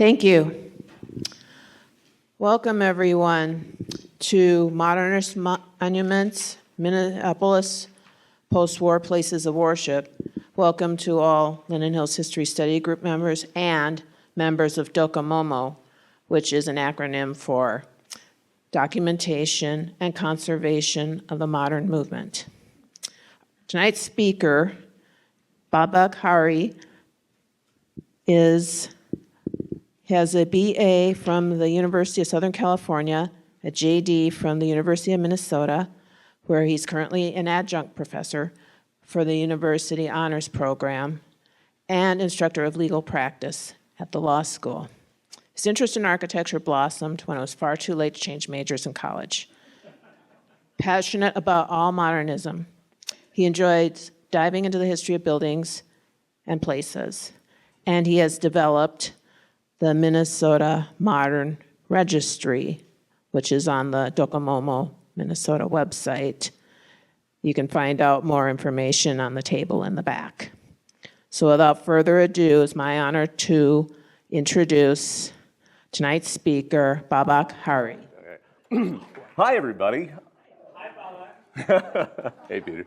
Thank you. Welcome, everyone, to Modernist Monuments, Minneapolis, Post-War Places of Worship. Welcome to all Linden Hills History Study Group members and members of DOCOMOMO, which is an acronym for Documentation and Conservation of the Modern Movement. Tonight's speaker, Bobak Ha'Eri, has a BA from the University of Southern California, a JD from the University of Minnesota, where he's currently an adjunct professor for the University Honors Program and instructor of legal practice at the law school. His interest in architecture blossomed when it was far too late to change majors in college. Passionate about all modernism, he enjoyed diving into the history of buildings and places, and he has developed the Minnesota Modern Registry, which is on the DOCOMOMO Minnesota website. You can find out more information on the table in the back. So without further ado, it's my honor to introduce tonight's speaker, Bobak Ha'Eri. Hi, everybody. Hi, Bobak. Hey, Peter.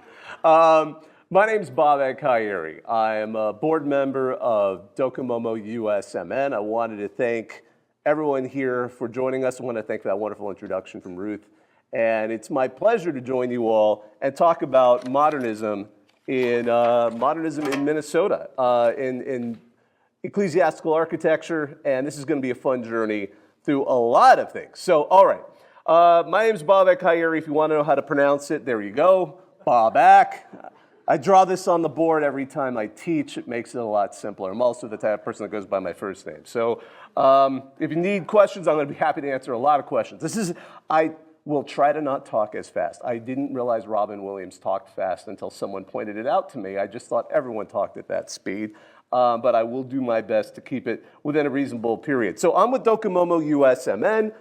My name's Bobak Ha'Eri. I am a board member of DOCOMOMO USMN. I wanted to thank everyone here for joining us. I want to thank for that wonderful introduction from Ruth. And it's my pleasure to join you all and talk about modernism in Minnesota, in ecclesiastical architecture. And this is going to be a fun journey through a lot of things. So, all right. My name's Bobak Ha'Eri. If you want to know how to pronounce it, there you go. Bobak. I draw this on the board every time I teach. It makes it a lot simpler. I'm also the type of person that goes by my first name. So if you need questions, I'm going to be happy to answer a lot of questions. I will try to not talk as fast. I didn't realize Robin Williams talked fast until someone pointed it out to me. I just thought everyone talked at that speed. But I will do my best to keep it within a reasonable period. So I'm with DOCOMOMO USMN.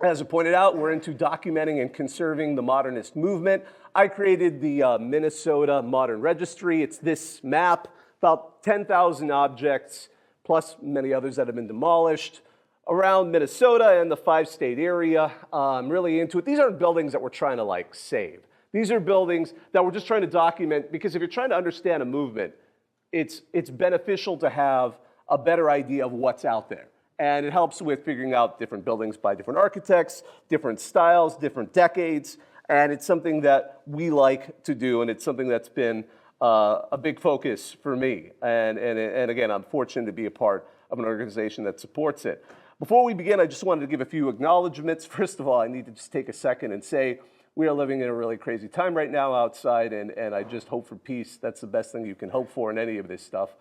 As I pointed out, we're into documenting and conserving the modernist movement. I created the Minnesota Modern Registry. It's this map, about 10,000 objects, plus many others that have been demolished, around Minnesota and the 5-state area. I'm really into it. These aren't buildings that we're trying to save. These are buildings that we're just trying to document, because if you're trying to understand a movement, it's beneficial to have a better idea of what's out there. And it helps with figuring out different buildings by different architects, different styles, different decades. And it's something that we like to do, and it's something that's been a big focus for me. And again, I'm fortunate to be a part of an organization that supports it. Before we begin, I just wanted to give a few acknowledgments. First of all, I need to just take a second and say we are living in a really crazy time right now outside, and I just hope for peace. That's the best thing you can hope for in any of this stuff.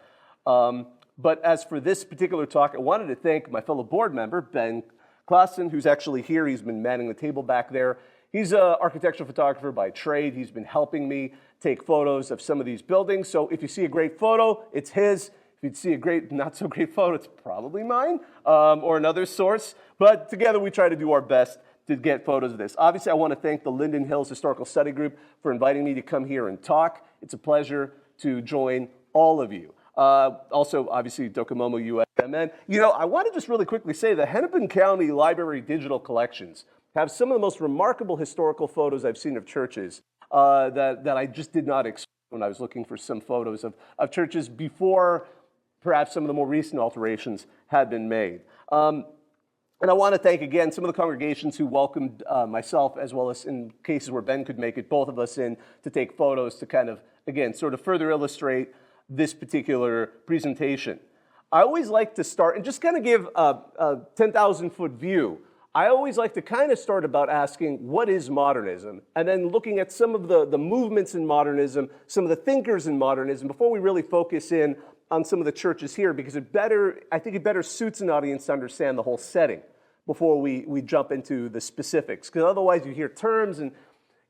But as for this particular talk, I wanted to thank my fellow board member, Ben Klassen, who's actually here. He's been manning the table back there. He's an architectural photographer by trade. He's been helping me take photos of some of these buildings. So if you see a great photo, it's his. If you see a great, not so great photo, it's probably mine or another source. But together we try to do our best to get photos of this. Obviously, I want to thank the Linden Hills Historical Study Group for inviting me to come here and talk. It's a pleasure to join all of you. Also, obviously, DOCOMOMO USMN. I want to just really quickly say the Hennepin County Library digital collections have some of the most remarkable historical photos I've seen of churches that I just did not expect when I was looking for some photos of churches before perhaps some of the more recent alterations had been made. And I want to thank again some of the congregations who welcomed myself, as well as in cases where Ben could make it, both of us in to take photos to kind of, again, sort of further illustrate this particular presentation. I always like to start and just kind of give a 10,000-foot view. I always like to kind of start about asking, what is modernism? And then looking at some of the movements in modernism, some of the thinkers in modernism, before we really focus in on some of the churches here, because I think it better suits an audience to understand the whole setting before we jump into the specifics. Because otherwise you hear terms and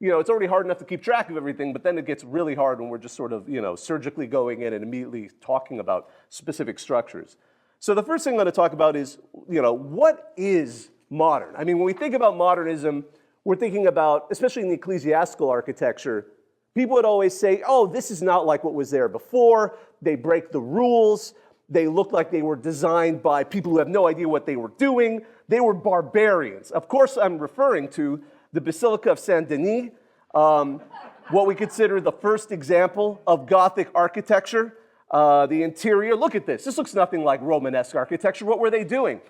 it's already hard enough to keep track of everything, but then it gets really hard when we're just sort of, surgically going in and immediately talking about specific structures. So the first thing I'm going to talk about is, what is modern? I mean, when we think about modernism, we're thinking about, especially in the ecclesiastical architecture, people would always say, oh, this is not like what was there before. They break the rules. They looked like they were designed by people who have no idea what they were doing. They were barbarians. Of course, I'm referring to the Basilica of Saint Denis, what we consider the first example of Gothic architecture. The interior, look at this. This looks nothing like Romanesque architecture. What were they doing?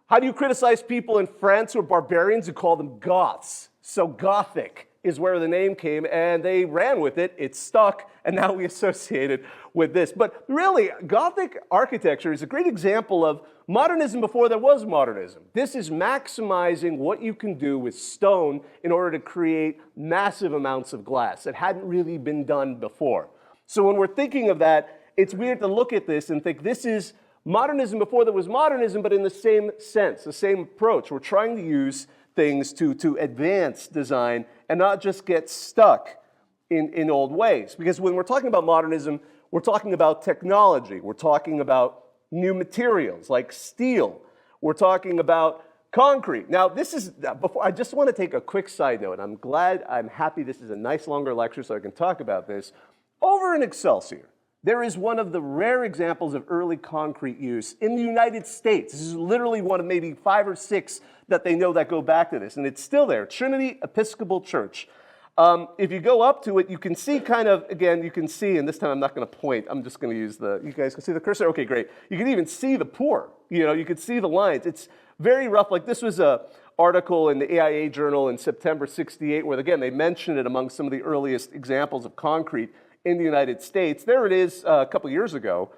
How do you criticize people in France who are barbarians? You call them Goths. So Gothic is where the name came, and they ran with it. It stuck, and now we associate it with this. But really, Gothic architecture is a great example of modernism before there was modernism. This is maximizing what you can do with stone in order to create massive amounts of glass. It hadn't really been done before. So when we're thinking of that, it's weird to look at this and think this is modernism before there was modernism, but in the same sense, the same approach. We're trying to use things to advance design and not just get stuck in old ways. Because when we're talking about modernism, we're talking about technology. We're talking about new materials like steel. We're talking about concrete. Now, this is, before, I just want to take a quick side note. I'm happy this is a nice longer lecture so I can talk about this. Over in Excelsior, there is one of the rare examples of early concrete use in the United States. This is literally one of maybe 5 or 6 that they know that go back to this, and it's still there, Trinity Episcopal Church. If you go up to it, you can see kind of, again, you can see, and this time I'm not going to point, I'm just going to use you guys can see the cursor? Okay, great. You can even see the pour, you can see the lines. It's very rough, like this was a article in the AIA Journal in September 68, where again, they mentioned it among some of the earliest examples of concrete in the United States. There it is a couple years ago.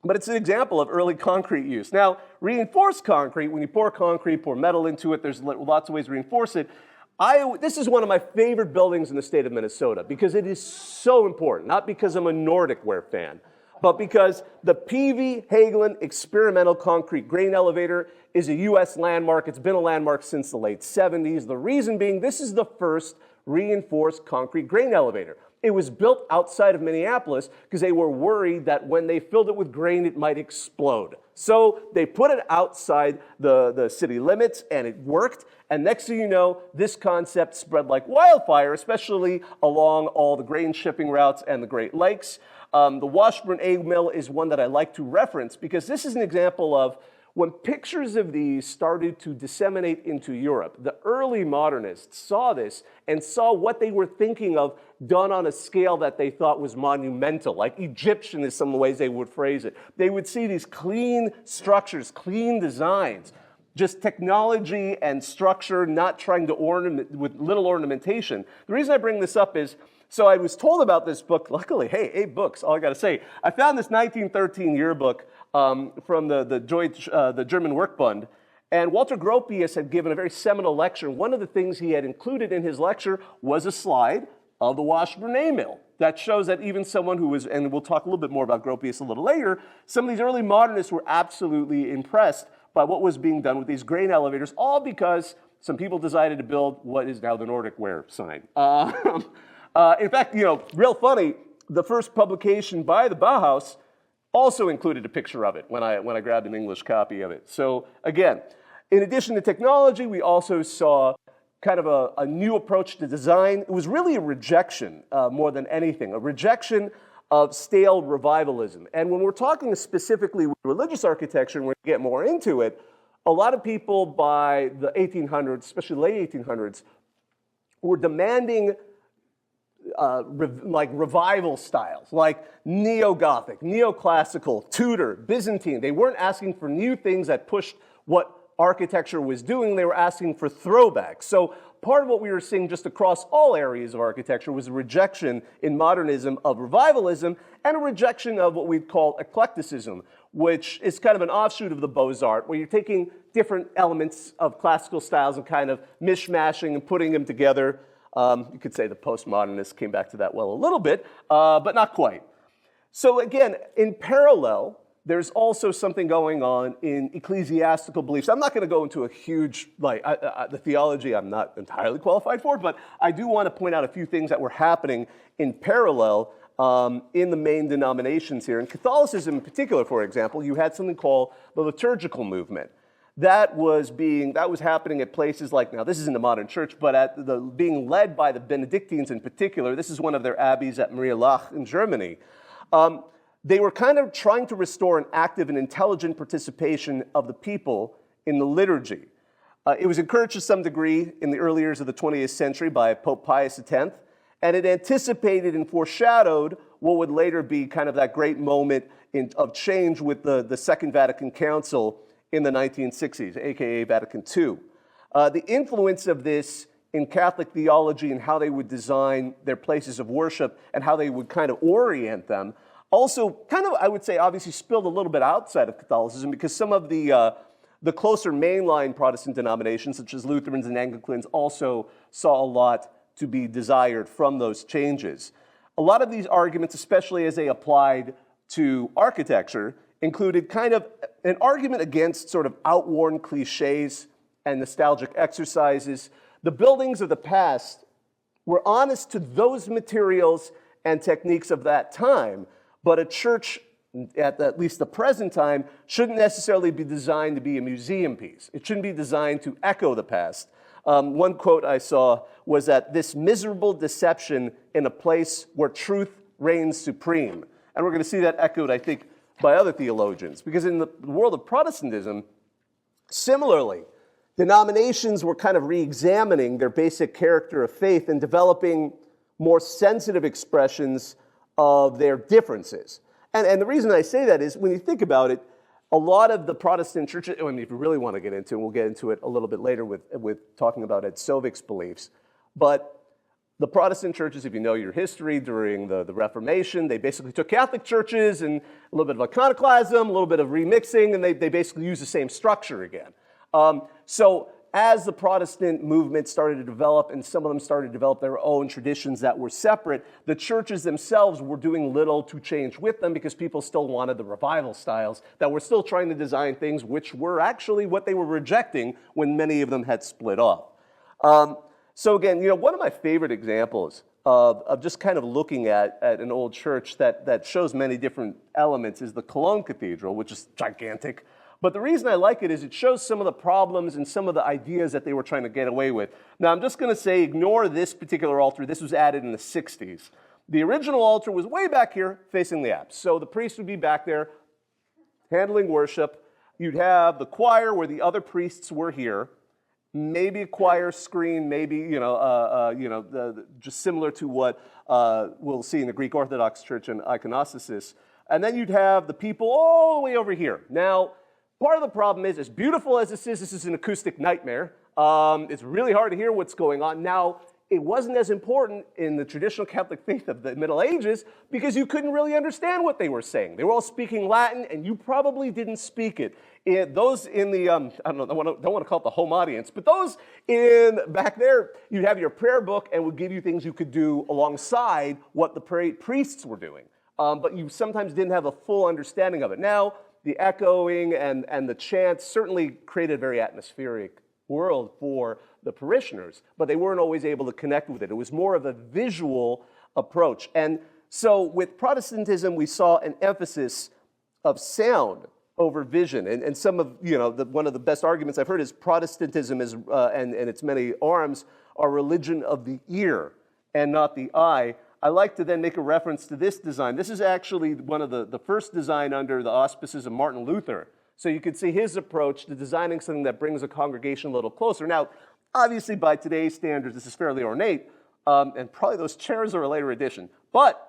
But it's an example of early concrete use. Now, reinforced concrete, when you pour concrete, pour metal into it, there's lots of ways to reinforce it. This is one of my favorite buildings in the state of Minnesota because it is so important, not because I'm a Nordic ware fan, but because the P.V. Hagelin Experimental Concrete Grain Elevator is a U.S. landmark. It's been a landmark since the late 70s. The reason being, this is the first reinforced concrete grain elevator. It was built outside of Minneapolis because they were worried that when they filled it with grain, it might explode. So they put it outside the city limits, and it worked. And next thing you know, this concept spread like wildfire, especially along all the grain shipping routes and the Great Lakes. The Washburn egg mill is one that I like to reference because this is an example of when pictures of these started to disseminate into Europe. The early modernists saw this and saw what they were thinking of done on a scale that they thought was monumental, like Egyptian is some of the ways they would phrase it. They would see these clean structures, clean designs, just technology and structure, not trying to ornament with little ornamentation. The reason I bring this up is, so I was told about this book, luckily, hey, 8 books, all I gotta say. I found this 1913 yearbook from the German Workbund, and Walter Gropius had given a very seminal lecture. One of the things he had included in his lecture was a slide of the Washburn A mill. That shows that even someone who was, and we'll talk a little bit more about Gropius a little later, some of these early modernists were absolutely impressed by what was being done with these grain elevators, all because some people decided to build what is now the Nordic ware sign. In fact, real funny, the first publication by the Bauhaus also included a picture of it when I grabbed an English copy of it. So again, in addition to technology, we also saw kind of a new approach to design. It was really a rejection more than anything, a rejection of stale revivalism. And when we're talking specifically with religious architecture, and we're going to get more into it, a lot of people by the 1800s, especially late 1800s, were demanding like revival styles, like neo-Gothic, neoclassical, Tudor, Byzantine. They weren't asking for new things that pushed what architecture was doing. They were asking for throwbacks. So part of what we were seeing just across all areas of architecture was a rejection in modernism of revivalism and a rejection of what we'd call eclecticism, which is kind of an offshoot of the Beaux-Arts, where you're taking different elements of classical styles and kind of mishmashing and putting them together. You could say the postmodernists came back to that well a little bit, but not quite. So again, in parallel, there's also something going on in ecclesiastical beliefs. I'm not going to go into a huge, the theology I'm not entirely qualified for, but I do want to point out a few things that were happening in parallel in the main denominations here. In Catholicism in particular, for example, you had something called the liturgical movement. That was happening at places like, now this isn't the modern church, but being led by the Benedictines in particular. This is one of their abbeys at Maria Laach in Germany. they were kind of trying to restore an active and intelligent participation of the people in the liturgy. It was encouraged to some degree in the early years of the 20th century by Pope Pius X, and it anticipated and foreshadowed what would later be kind of that great moment of change with the Second Vatican Council in the 1960s, aka Vatican II. The influence of this in Catholic theology and how they would design their places of worship and how they would kind of orient them also kind of, I would say, obviously spilled a little bit outside of Catholicism, because some of the closer mainline Protestant denominations, such as Lutherans and Anglicans, also saw a lot to be desired from those changes. A lot of these arguments, especially as they applied to architecture, included kind of an argument against sort of outworn cliches and nostalgic exercises. The buildings of the past were honest to those materials and techniques of that time, but a church at least the present time shouldn't necessarily be designed to be a museum piece. It shouldn't be designed to echo the past. One quote I saw was that this miserable deception in a place where truth reigns supreme. And we're going to see that echoed, I think, by other theologians. Because in the world of Protestantism, similarly, denominations were kind of re-examining their basic character of faith and developing more sensitive expressions of their differences. And the reason I say that is, when you think about it, a lot of the Protestant churches, I mean, if you really want to get into it, we'll get into it a little bit later with talking about Ed Sovik's beliefs, but the Protestant churches, if you know your history, during the Reformation, they basically took Catholic churches and a little bit of iconoclasm, a little bit of remixing, and they basically used the same structure again. So as the Protestant movement started to develop, and some of them started to develop their own traditions that were separate, the churches themselves were doing little to change with them, because people still wanted the revival styles that were still trying to design things which were actually what they were rejecting when many of them had split off. So again, one of my favorite examples of just kind of looking at an old church that shows many different elements is the Cologne Cathedral, which is gigantic. But the reason I like it is it shows some of the problems and some of the ideas that they were trying to get away with. Now, I'm just going to say, ignore this particular altar. This was added in the 60s. The original altar was way back here facing the apse. So the priest would be back there handling worship. You'd have the choir where the other priests were here. Maybe a choir screen, maybe, just similar to what we'll see in the Greek Orthodox Church and iconostasis. And then you'd have the people all the way over here. Now, part of the problem is, as beautiful as this is an acoustic nightmare. It's really hard to hear what's going on. Now, it wasn't as important in the traditional Catholic faith of the Middle Ages, because you couldn't really understand what they were saying. They were all speaking Latin, and you probably didn't speak it. Those in the, I don't want to call it the home audience, but those in back there, you'd have your prayer book and would give you things you could do alongside what the priests were doing. But you sometimes didn't have a full understanding of it. Now, the echoing and the chants certainly created a very atmospheric world for the parishioners, but they weren't always able to connect with it. It was more of a visual approach. And so with Protestantism, we saw an emphasis of sound over vision. And some of, one of the best arguments I've heard is Protestantism is, and its many arms, are religion of the ear and not the eye. I like to then make a reference to this design. This is actually one of the first design under the auspices of Martin Luther. So you could see his approach to designing something that brings a congregation a little closer. Now, obviously by today's standards, this is fairly ornate, and probably those chairs are a later addition. But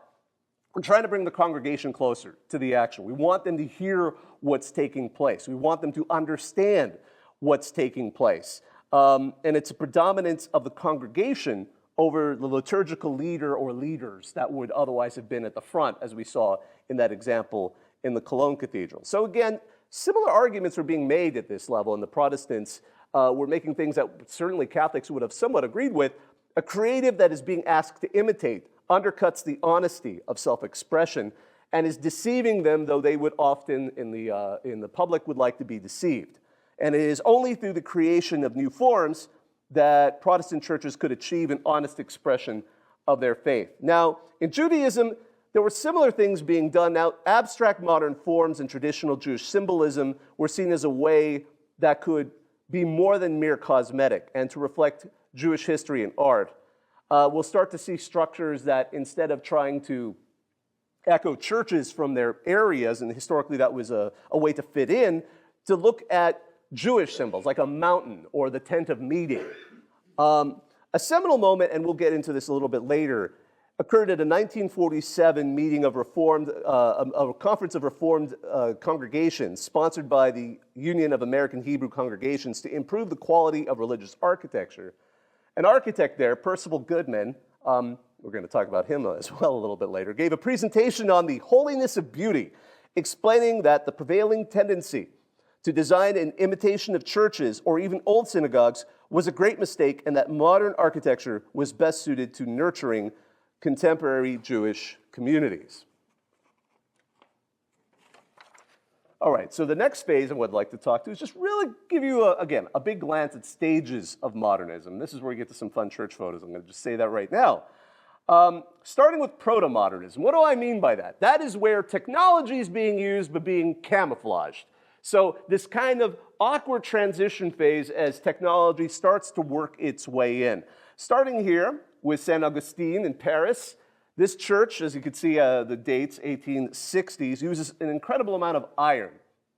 we're trying to bring the congregation closer to the action. We want them to hear what's taking place. We want them to understand what's taking place. And it's a predominance of the congregation over the liturgical leader or leaders that would otherwise have been at the front, as we saw in that example in the Cologne Cathedral. So again, similar arguments were being made at this level, and the Protestants were making things that certainly Catholics would have somewhat agreed with. A creative that is being asked to imitate undercuts the honesty of self-expression and is deceiving them, though they would often, in the public, would like to be deceived. And it is only through the creation of new forms that Protestant churches could achieve an honest expression of their faith. Now, in Judaism, there were similar things being done. Now, abstract modern forms and traditional Jewish symbolism were seen as a way that could be more than mere cosmetic and to reflect Jewish history and art. We'll start to see structures that, instead of trying to echo churches from their areas, and historically that was a way to fit in, to look at Jewish symbols, like a mountain or the tent of meeting. A seminal moment, and we'll get into this a little bit later, occurred at a 1947 meeting of Reformed, a conference of Reformed congregations sponsored by the Union of American Hebrew Congregations to improve the quality of religious architecture. An architect there, Percival Goodman, we're going to talk about him as well a little bit later, gave a presentation on the holiness of beauty, explaining that the prevailing tendency to design in imitation of churches or even old synagogues was a great mistake, and that modern architecture was best suited to nurturing contemporary Jewish communities. All right, so the next phase I would like to talk to is just really give you, again, a big glance at stages of modernism. This is where you get to some fun church photos. I'm going to just say that right now. Starting with proto-modernism. What do I mean by that? That is where technology is being used but being camouflaged. So this kind of awkward transition phase as technology starts to work its way in. Starting here with Saint Augustine in Paris, this church, as you can see the dates, 1860s, uses an incredible amount of iron.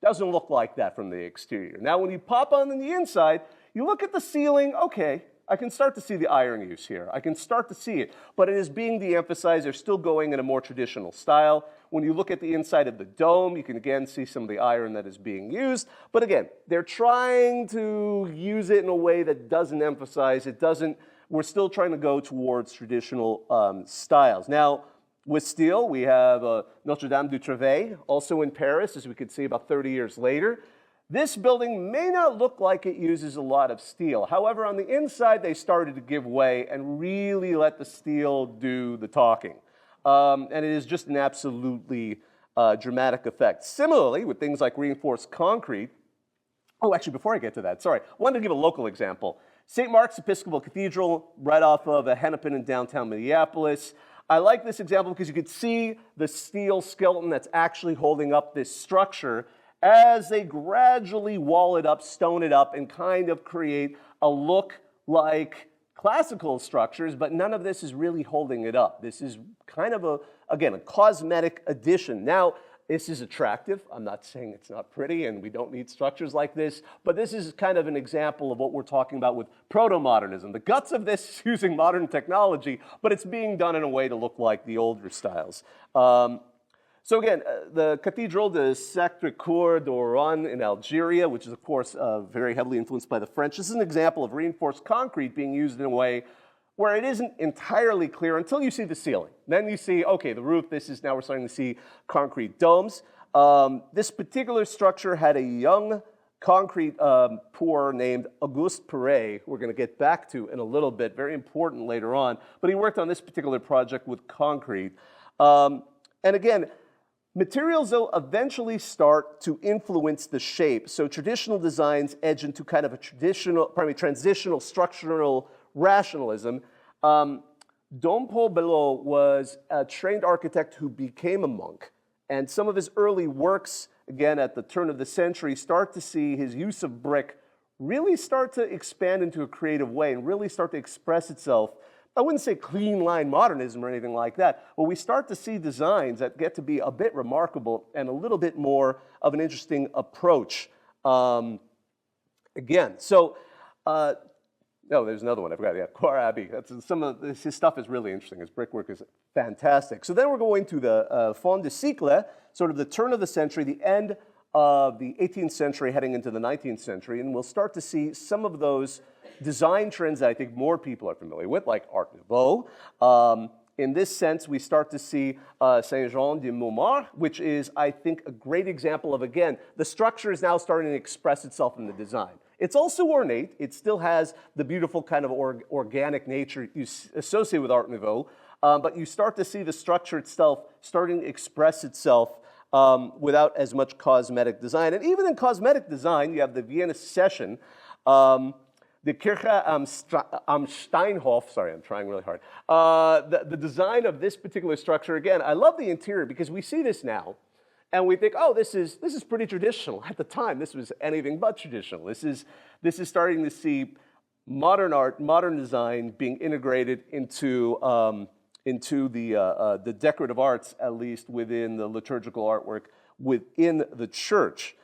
Doesn't look like that from the exterior. Now when you pop on the inside, you look at the ceiling, okay, I can start to see the iron use here. I can start to see it, but it is being de-emphasized. They're still going in a more traditional style. When you look at the inside of the dome, you can again see some of the iron that is being used. But again, they're trying to use it in a way that doesn't emphasize, we're still trying to go towards traditional styles. Now, with steel, we have Notre Dame du Trevet, also in Paris, as we could see about 30 years later. This building may not look like it uses a lot of steel. However, on the inside, they started to give way and really let the steel do the talking. And it is just an absolutely dramatic effect. Similarly, with things like reinforced concrete, oh, actually, before I get to that, sorry, I wanted to give a local example. St. Mark's Episcopal Cathedral, right off of Hennepin in downtown Minneapolis. I like this example because you could see the steel skeleton that's actually holding up this structure as they gradually wall it up, stone it up, and kind of create a look like classical structures, but none of this is really holding it up. This is kind of again, a cosmetic addition. Now, this is attractive. I'm not saying it's not pretty and we don't need structures like this, but this is kind of an example of what we're talking about with proto-modernism. The guts of this is using modern technology, but it's being done in a way to look like the older styles. So again, the Cathedral de Sacré-Cœur d'Oran in Algeria, which is of course very heavily influenced by the French. This is an example of reinforced concrete being used in a way where it isn't entirely clear until you see the ceiling. Then you see, okay, the roof, now we're starting to see concrete domes. This particular structure had a young concrete pourer named Auguste Perret, who we're going to get back to in a little bit, very important later on. But he worked on this particular project with concrete. And again, materials, though, eventually start to influence the shape. So traditional designs edge into kind of a transitional structural rationalism. Dom Paul Belot was a trained architect who became a monk. And some of his early works, again, at the turn of the century, start to see his use of brick really start to expand into a creative way and really start to express itself. I wouldn't say clean line modernism or anything like that, but we start to see designs that get to be a bit remarkable and a little bit more of an interesting approach. Again, so, no, there's another one I forgot. Yeah, Koirabi. Some of his stuff is really interesting. His brickwork is fantastic. So then we're going to the fin de siècle, sort of the turn of the century, the end of the 18th century heading into the 19th century, and we'll start to see some of those design trends that I think more people are familiar with, like Art Nouveau. In this sense, we start to see Saint-Jean de Montmartre, which is, I think, a great example of, again, the structure is now starting to express itself in the design. It's also ornate. It still has the beautiful kind of organic nature you associate with Art Nouveau, but you start to see the structure itself starting to express itself without as much cosmetic design. And even in cosmetic design, you have the Vienna Session, the Kirche am Steinhof, sorry, I'm trying really hard. The design of this particular structure, again, I love the interior because we see this now, and we think, oh, this is pretty traditional. At the time, this was anything but traditional. This is starting to see modern art, modern design being integrated into into the decorative arts, at least within the liturgical artwork within the church.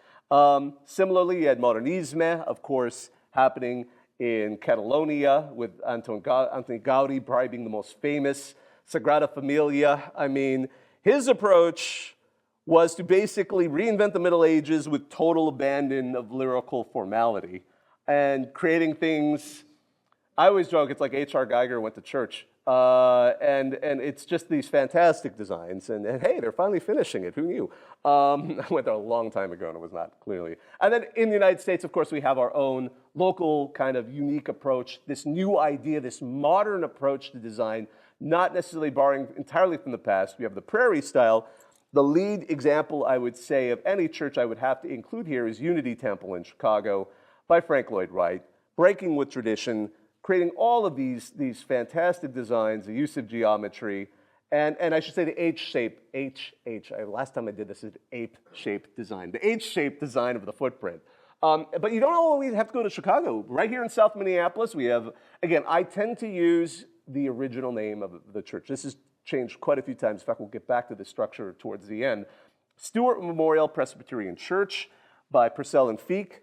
Similarly, you had modernisme, of course, happening in Catalonia with Antoni Gaudi probably being the most famous. Sagrada Familia, I mean, his approach was to basically reinvent the Middle Ages with total abandon of lyrical formality and creating things. I always joke it's like H.R. Geiger went to church. And it's just these fantastic designs. And hey, they're finally finishing it. Who knew? I went there a long time ago and it was not, clearly. And then in the United States, of course, we have our own local kind of unique approach, this new idea, this modern approach to design, not necessarily borrowing entirely from the past. We have the prairie style. The lead example, I would say, of any church I would have to include here is Unity Temple in Chicago by Frank Lloyd Wright, breaking with tradition, creating all of these fantastic designs, the use of geometry, and I should say the last time I did this is ape-shaped design, the H-shaped design of the footprint. But you don't always have to go to Chicago. Right here in South Minneapolis, we have, again, I tend to use the original name of the church. This has changed quite a few times. In fact, we'll get back to the structure towards the end. Stewart Memorial Presbyterian Church by Purcell and Feek.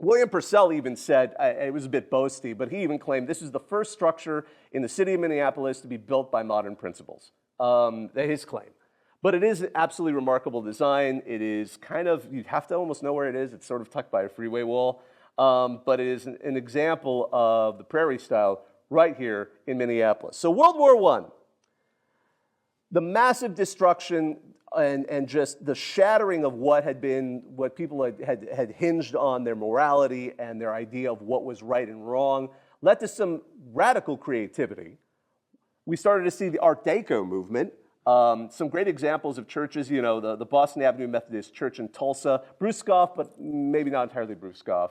William Purcell even said, it was a bit boasty, but he even claimed this is the first structure in the city of Minneapolis to be built by modern principles. His claim. But it is an absolutely remarkable design. It is kind of, you'd have to almost know where it is. It's sort of tucked by a freeway wall. But it is an example of the prairie style right here in Minneapolis. So World War I, the massive destruction and just the shattering of what people had hinged on their morality and their idea of what was right and wrong, led to some radical creativity. We started to see the Art Deco movement. Some great examples of churches, you know, the Boston Avenue Methodist Church in Tulsa, Bruce Goff, but maybe not entirely Bruce Goff.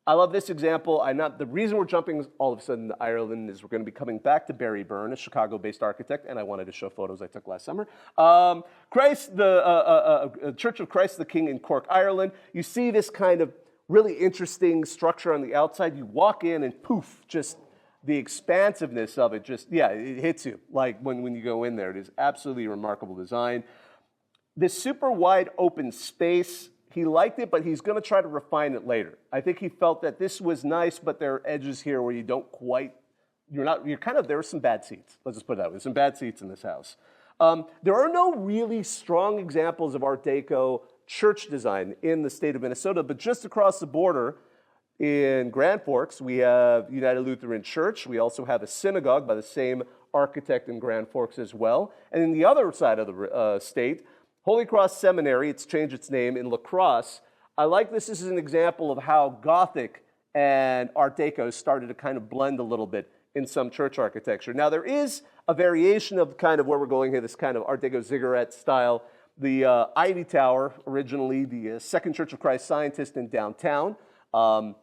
I love this example. The reason we're jumping all of a sudden to Ireland is we're going to be coming back to Barry Byrne, a Chicago-based architect, and I wanted to show photos I took last summer. Church of Christ the King in Cork, Ireland. You see this kind of really interesting structure on the outside. You walk in and poof, just the expansiveness of it it hits you. Like when you go in there, it is absolutely remarkable design. This super wide open space, he liked it, but he's going to try to refine it later. I think he felt that this was nice, but there are edges here where you don't quite, there are some bad seats. Let's just put it that way. There's some bad seats in this house. There are no really strong examples of Art Deco church design in the state of Minnesota, but just across the border in Grand Forks, we have United Lutheran Church. We also have a synagogue by the same architect in Grand Forks as well. And in the other side of the state, Holy Cross Seminary, it's changed its name, in La Crosse. I like this as an example of how Gothic and Art Deco started to kind of blend a little bit in some church architecture. Now, there is a variation of kind of where we're going here, this kind of Art Deco ziggurat style. The Ivy Tower, originally the Second Church of Christ Scientist in downtown. An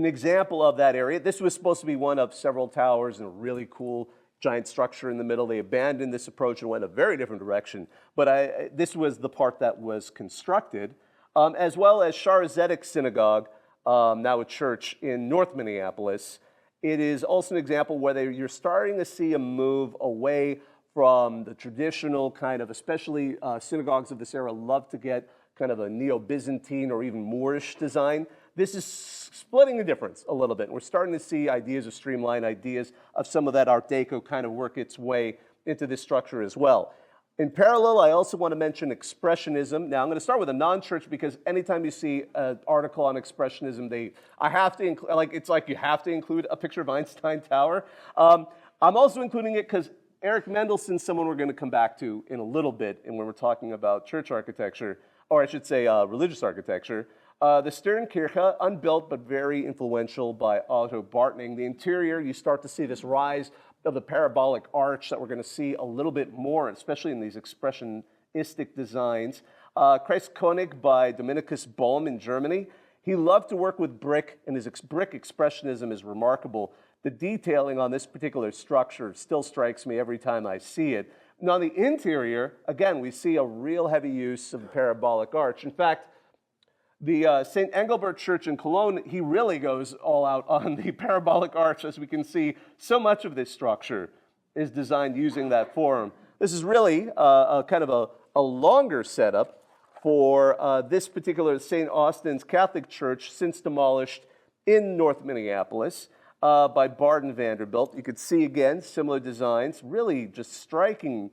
example of that area. This was supposed to be one of several towers in a really cool giant structure in the middle. They abandoned this approach and went a very different direction. But this was the part that was constructed, as well as Shara Zedek Synagogue, now a church in North Minneapolis. It is also an example where you're starting to see a move away from the traditional kind of, especially synagogues of this era love to get kind of a Neo-Byzantine or even Moorish design. This is splitting the difference a little bit. We're starting to see ideas of streamline, ideas of some of that Art Deco kind of work its way into this structure as well. In parallel, I also want to mention Expressionism. Now, I'm going to start with a non-church because anytime you see an article on Expressionism, it's like you have to include a picture of Einstein Tower. I'm also including it because Eric Mendelsohn's someone we're going to come back to in a little bit, and when we're talking about church architecture, or I should say religious architecture. The Sternkirche, unbuilt but very influential by Otto Bartning. The interior, you start to see this rise of the parabolic arch that we're going to see a little bit more, especially in these expressionistic designs. Kreuzkönig by Dominikus Bohm in Germany. He loved to work with brick, and his brick expressionism is remarkable. The detailing on this particular structure still strikes me every time I see it. Now, the interior, again, we see a real heavy use of the parabolic arch. In fact, The St. Engelbert Church in Cologne, he really goes all out on the parabolic arch. As we can see, so much of this structure is designed using that form. This is really a kind of a longer setup for this particular St. Austin's Catholic Church, since demolished in North Minneapolis by Barden Vanderbilt. You could see, again, similar designs, really just striking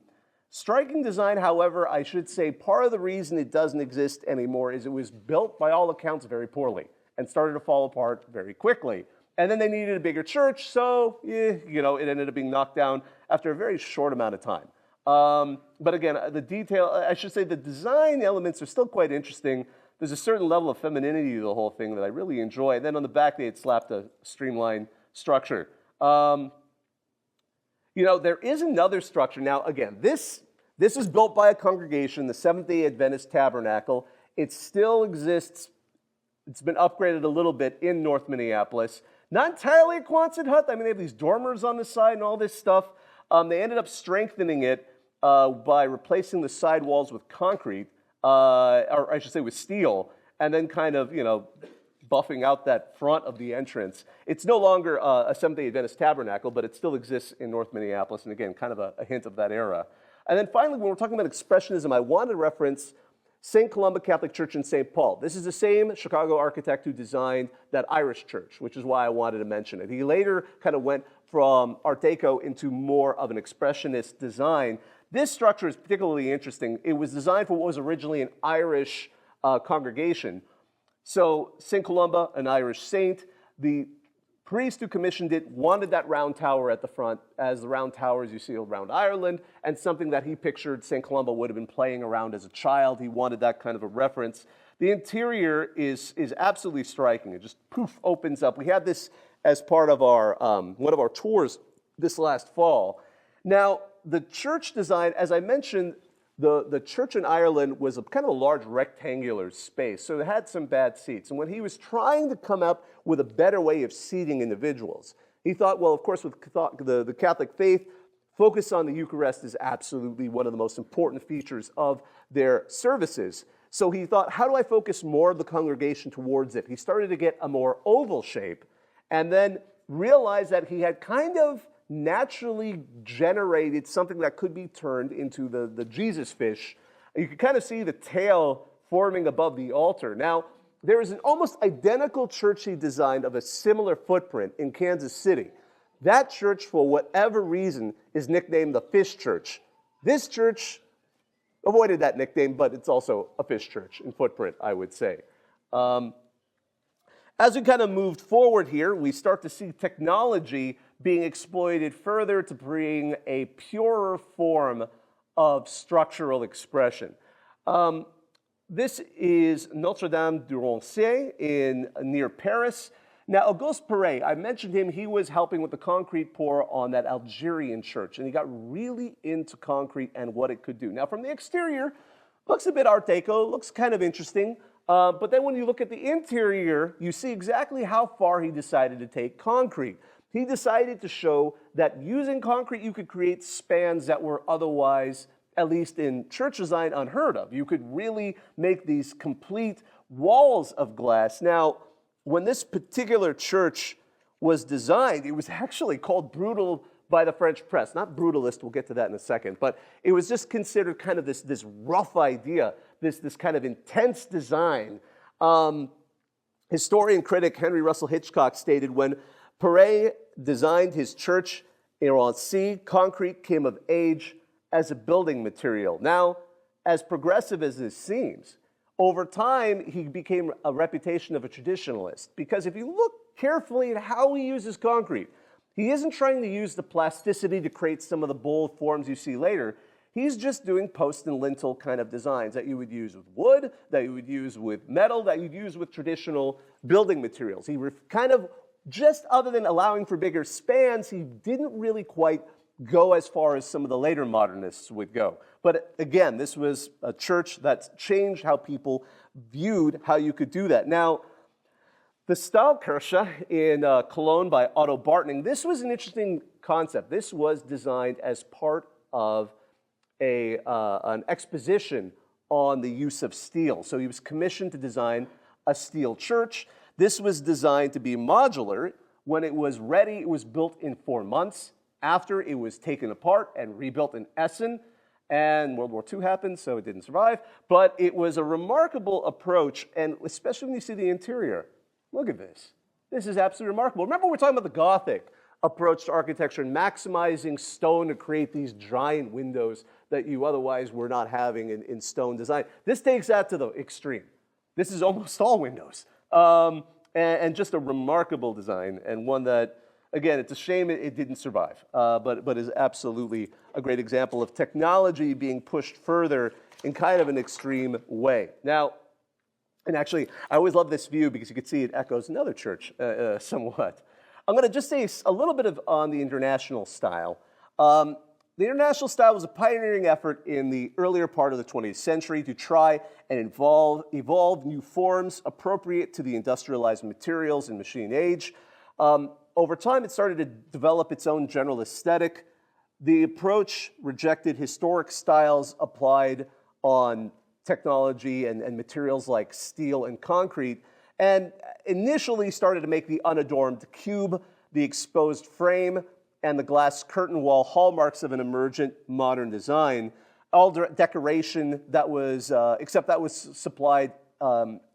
design. However, I should say part of the reason it doesn't exist anymore is it was built, by all accounts, very poorly and started to fall apart very quickly. And then they needed a bigger church, so it ended up being knocked down after a very short amount of time. But again, the design elements are still quite interesting. There's a certain level of femininity to the whole thing that I really enjoy. And then on the back, they had slapped a streamlined structure. There is another structure. Now, again, this is built by a congregation, the Seventh-day Adventist Tabernacle. It still exists. It's been upgraded a little bit in North Minneapolis. Not entirely a Quonset hut. I mean, they have these dormers on the side and all this stuff. They ended up strengthening it by replacing the side walls with concrete, or I should say with steel, and then kind of, buffing out that front of the entrance. It's no longer a Seventh-day Adventist Tabernacle, but it still exists in North Minneapolis, and again, kind of a hint of that era. And then finally, when we're talking about Expressionism, I want to reference St. Columba Catholic Church in St. Paul. This is the same Chicago architect who designed that Irish church, which is why I wanted to mention it. He later kind of went from Art Deco into more of an Expressionist design. This structure is particularly interesting. It was designed for what was originally an Irish congregation. So St. Columba, an Irish saint, the priest who commissioned it wanted that round tower at the front, as the round towers you see around Ireland, and something that he pictured St. Columba would have been playing around as a child. He wanted that kind of a reference. The interior is absolutely striking. It just poof opens up. We had this as part of our one of our tours this last fall. Now, the church design, as I mentioned, the church in Ireland was a kind of a large rectangular space, so it had some bad seats. And when he was trying to come up with a better way of seating individuals, he thought, well, of course, with the Catholic faith, focus on the Eucharist is absolutely one of the most important features of their services. So he thought, how do I focus more of the congregation towards it? He started to get a more oval shape, and then realized that he had kind of naturally generated something that could be turned into the Jesus fish. You can kind of see the tail forming above the altar. Now, there is an almost identical church he designed of a similar footprint in Kansas City. That church, for whatever reason, is nicknamed the Fish Church. This church avoided that nickname, but it's also a fish church in footprint, I would say. As we kind of moved forward here, we start to see technology being exploited further to bring a purer form of structural expression. This is Notre Dame du Roncier near Paris. Now, Auguste Perret, I mentioned him, he was helping with the concrete pour on that Algerian church, and he got really into concrete and what it could do. Now, from the exterior, looks a bit Art Deco, looks kind of interesting, but then when you look at the interior, you see exactly how far he decided to take concrete. He decided to show that using concrete, you could create spans that were otherwise, at least in church design, unheard of. You could really make these complete walls of glass. Now, when this particular church was designed, it was actually called brutal by the French press. Not brutalist, we'll get to that in a second, but it was just considered kind of this rough idea, this kind of intense design. Historian critic Henry Russell Hitchcock stated, when Perret designed his church in Rancy, concrete came of age as a building material. Now, as progressive as this seems, over time, he became a reputation of a traditionalist, because if you look carefully at how he uses concrete, he isn't trying to use the plasticity to create some of the bold forms you see later. He's just doing post and lintel kind of designs that you would use with wood, that you would use with metal, that you'd use with traditional building materials. He kind of, just other than allowing for bigger spans, he didn't really quite go as far as some of the later modernists would go. But again, this was a church that changed how people viewed how you could do that. Now, the Stahlkirche in Cologne by Otto Bartning, this was an interesting concept. This was designed as part of an exposition on the use of steel. So he was commissioned to design a steel church. This was designed to be modular. When it was ready, it was built in 4 months. After, it was taken apart and rebuilt in Essen. And World War II happened, so it didn't survive. But it was a remarkable approach, and especially when you see the interior. Look at this. This is absolutely remarkable. Remember, we're talking about the Gothic approach to architecture and maximizing stone to create these giant windows that you otherwise were not having in stone design. This takes that to the extreme. This is almost all windows. And just a remarkable design, and one that, again, it's a shame it didn't survive, but is absolutely a great example of technology being pushed further in kind of an extreme way. Now, and actually, I always love this view because you can see it echoes another church somewhat. I'm going to just say a little bit on the international style. The international style was a pioneering effort in the earlier part of the 20th century to try and evolve new forms appropriate to the industrialized materials and machine age. Over time, it started to develop its own general aesthetic. The approach rejected historic styles applied on technology and materials like steel and concrete, and initially started to make the unadorned cube, the exposed frame, and the glass curtain wall hallmarks of an emergent modern design. All decoration that was, except that was supplied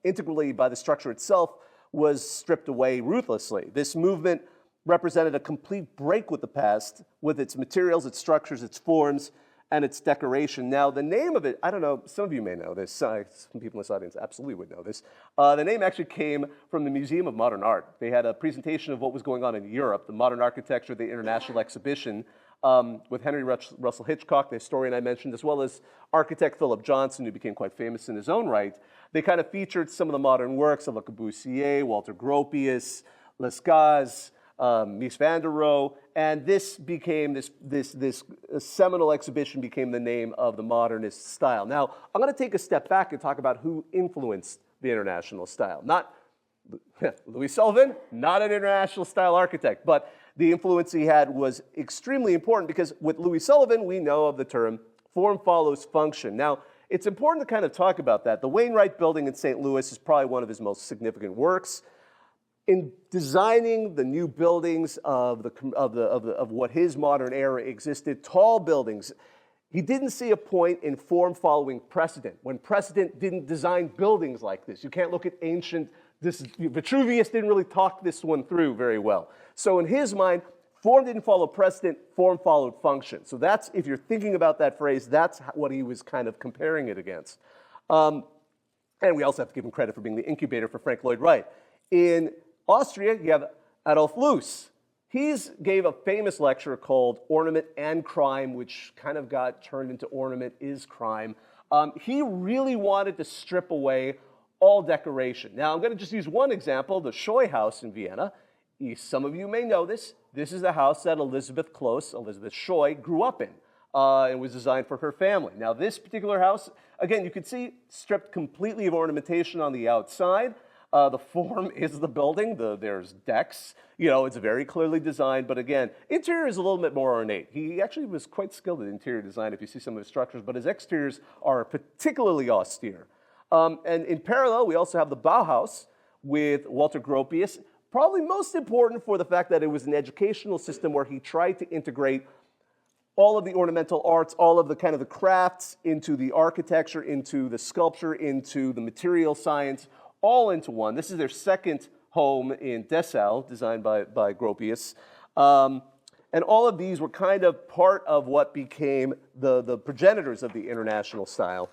integrally by the structure itself, was stripped away ruthlessly. This movement represented a complete break with the past, with its materials, its structures, its forms, and its decoration. Now, the name of it, I don't know, some of you may know this, some people in this audience absolutely would know this. The name actually came from the Museum of Modern Art. They had a presentation of what was going on in Europe, the modern architecture, the international exhibition, with Henry Russell Hitchcock, the historian I mentioned, as well as architect Philip Johnson, who became quite famous in his own right. They kind of featured some of the modern works of Le Corbusier, Walter Gropius, Lescaz, Mies van der Rohe, and this became, this seminal exhibition became the name of the modernist style. Now, I'm going to take a step back and talk about who influenced the international style. Not Louis Sullivan, not an international style architect, but the influence he had was extremely important because with Louis Sullivan, we know of the term form follows function. Now, it's important to kind of talk about that. The Wainwright Building in St. Louis is probably one of his most significant works. In designing the new buildings of what his modern era existed, tall buildings, he didn't see a point in form following precedent. When precedent didn't design buildings like this, you can't look at ancient. Vitruvius didn't really talk this one through very well. So in his mind, form didn't follow precedent, form followed function. So that's, if you're thinking about that phrase, that's what he was kind of comparing it against. And we also have to give him credit for being the incubator for Frank Lloyd Wright. In Austria, you have Adolf Loos. He gave a famous lecture called Ornament and Crime, which kind of got turned into Ornament is Crime. He really wanted to strip away all decoration. Now, I'm going to just use one example, the Scheu House in Vienna. Some of you may know this. This is the house that Elizabeth Scheu, grew up in. It was designed for her family. Now, this particular house, again, you can see stripped completely of ornamentation on the outside. The form is the building. There's decks. You know, it's very clearly designed. But again, interior is a little bit more ornate. He actually was quite skilled at interior design if you see some of his structures, but his exteriors are particularly austere. And in parallel, we also have the Bauhaus with Walter Gropius, probably most important for the fact that it was an educational system where he tried to integrate all of the ornamental arts, all of the kind of the crafts into the architecture, into the sculpture, into the material science, all into one. This is their second home in Dessau, designed by Gropius. And all of these were kind of part of what became the progenitors of the international style.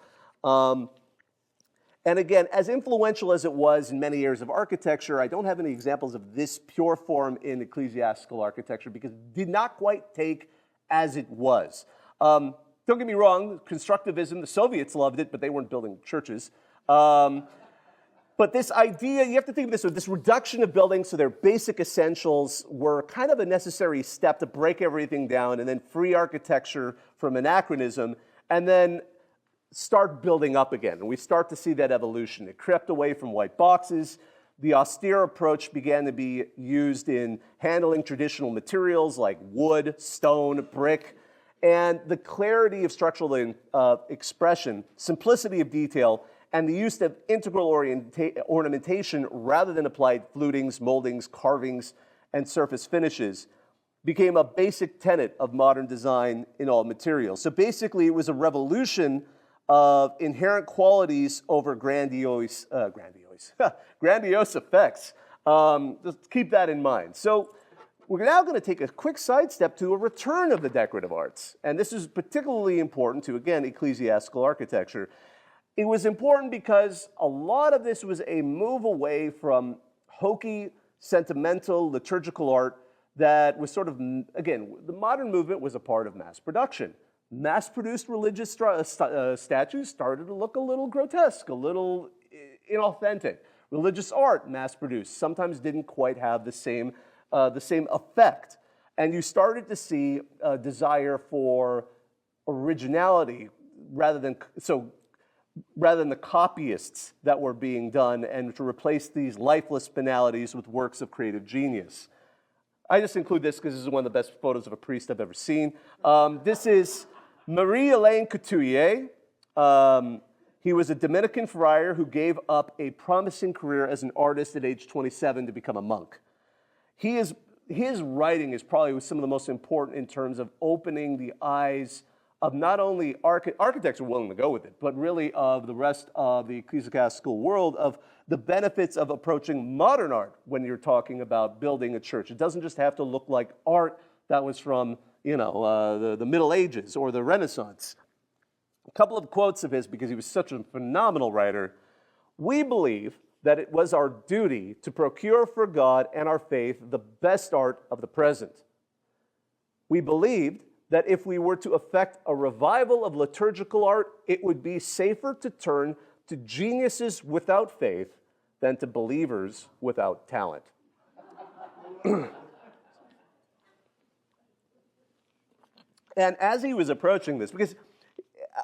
And again, as influential as it was in many areas of architecture, I don't have any examples of this pure form in ecclesiastical architecture because it did not quite take as it was. Don't get me wrong, constructivism, the Soviets loved it, but they weren't building churches. But this idea, you have to think of this reduction of buildings to their basic essentials were kind of a necessary step to break everything down and then free architecture from anachronism and then start building up again. And we start to see that evolution. It crept away from white boxes. The austere approach began to be used in handling traditional materials like wood, stone, brick, and the clarity of structural expression, simplicity of detail, and the use of integral ornamentation rather than applied flutings, moldings, carvings, and surface finishes became a basic tenet of modern design in all materials. So basically, it was a revolution of inherent qualities over grandiose effects. Just keep that in mind. So we're now going to take a quick sidestep to a return of the decorative arts. And this is particularly important to, again, ecclesiastical architecture. It was important because a lot of this was a move away from hokey, sentimental, liturgical art that was sort of, again, the modern movement was a part of mass production. Mass-produced religious statues started to look a little grotesque, a little inauthentic. Religious art, mass-produced, sometimes didn't quite have the same effect. And you started to see a desire for originality rather than the copyists that were being done, and to replace these lifeless banalities with works of creative genius. I just include this because this is one of the best photos of a priest I've ever seen. This is Marie-Hélène Couturier. He was a Dominican friar who gave up a promising career as an artist at age 27 to become a monk. His writing is probably some of the most important in terms of opening the eyes of not only architects are willing to go with it, but really of the rest of the ecclesiastical world of the benefits of approaching modern art when you're talking about building a church. It doesn't just have to look like art that was from, the Middle Ages or the Renaissance. A couple of quotes of his, because he was such a phenomenal writer. We believe that it was our duty to procure for God and our faith the best art of the present. We believed that if we were to effect a revival of liturgical art, it would be safer to turn to geniuses without faith than to believers without talent. And as he was approaching this, because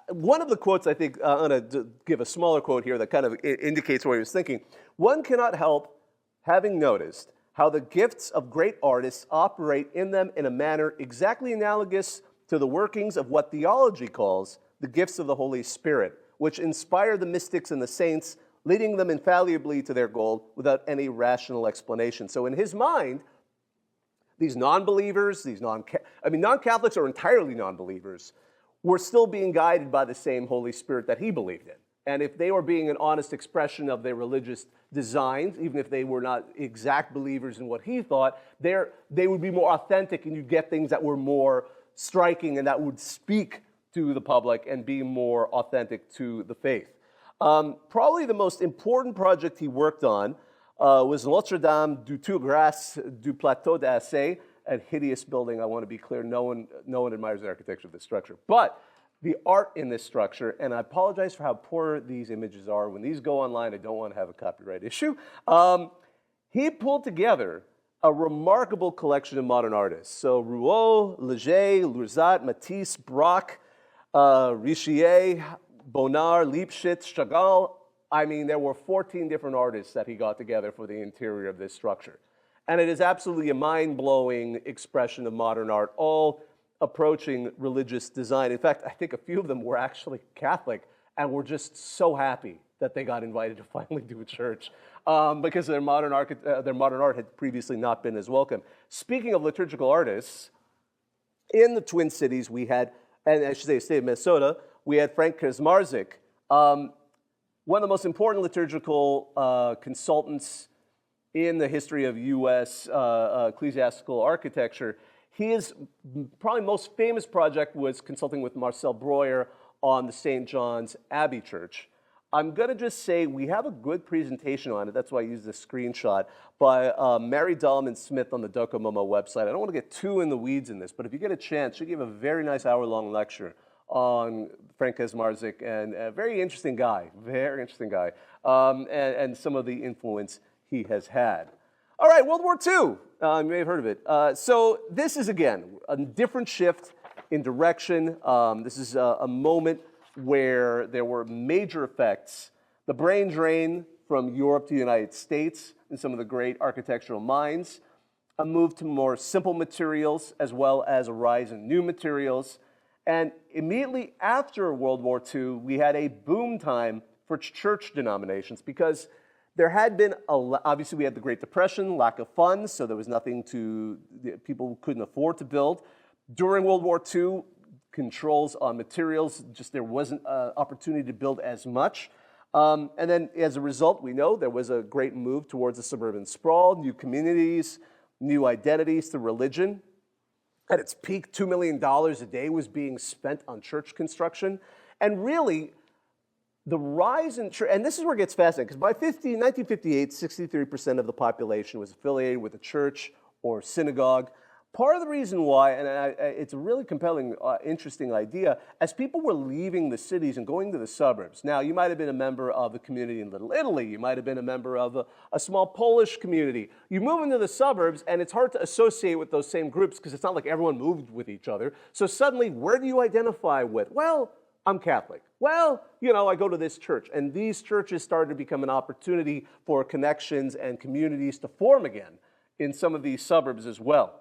one of the quotes, I think, I'm going to give a smaller quote here that kind of indicates what he was thinking. One cannot help having noticed how the gifts of great artists operate in them in a manner exactly analogous to the workings of what theology calls the gifts of the Holy Spirit, which inspire the mystics and the saints, leading them infallibly to their goal without any rational explanation. So in his mind, these non-believers, non-Catholics or entirely non-believers, were still being guided by the same Holy Spirit that he believed in. And if they were being an honest expression of their religious designs, even if they were not exact believers in what he thought, they would be more authentic, and you'd get things that were more striking and that would speak to the public and be more authentic to the faith. Probably the most important project he worked on was Notre Dame du Tout Grâce du Plateau d'Assay, a hideous building. I want to be clear, no one admires the architecture of this structure. But the art in this structure, and I apologize for how poor these images are. When these go online, I don't want to have a copyright issue. He pulled together a remarkable collection of modern artists. So Rouault, Leger, Lurzat, Matisse, Braque, Richier, Bonnard, Lipschitz, Chagall. I mean, there were 14 different artists that he got together for the interior of this structure. And it is absolutely a mind-blowing expression of modern art, all approaching religious design. In fact, I think a few of them were actually Catholic and were just so happy that they got invited to finally do a church because their modern art had previously not been as welcome. Speaking of liturgical artists, in the Twin Cities we had, and I should say the state of Minnesota, we had Frank Kaczmarzyk, one of the most important liturgical consultants in the history of U.S. Ecclesiastical architecture. His probably most famous project was consulting with Marcel Breuer on the St. John's Abbey Church. I'm going to just say we have a good presentation on it. That's why I used this screenshot by Mary Dahlman Smith on the Docomomo website. I don't want to get too in the weeds in this, but if you get a chance, she gave a very nice hour-long lecture on Frank Kaczmarzyk, and a very interesting guy, and some of the influence he has had. All right, World War II. You may have heard of it. So this is, again, a different shift in direction. This is a moment where there were major effects. The brain drain from Europe to the United States and some of the great architectural minds, a move to more simple materials, as well as a rise in new materials. And immediately after World War II, we had a boom time for church denominations because there had been, obviously we had the Great Depression, lack of funds, so there was nothing people couldn't afford to build. During World War II, controls on materials, just there wasn't an opportunity to build as much. And then as a result, we know there was a great move towards a suburban sprawl, new communities, new identities through religion. At its peak, $2 million a day was being spent on church construction. And really, the rise in church, and this is where it gets fascinating, because by 1958, 63% of the population was affiliated with a church or synagogue. Part of the reason why, and it's a really compelling, interesting idea, as people were leaving the cities and going to the suburbs. Now, you might have been a member of a community in Little Italy. You might have been a member of a small Polish community. You move into the suburbs, and it's hard to associate with those same groups because it's not like everyone moved with each other. So suddenly, where do you identify with? Well, I'm Catholic. Well, I go to this church. And these churches started to become an opportunity for connections and communities to form again in some of these suburbs as well.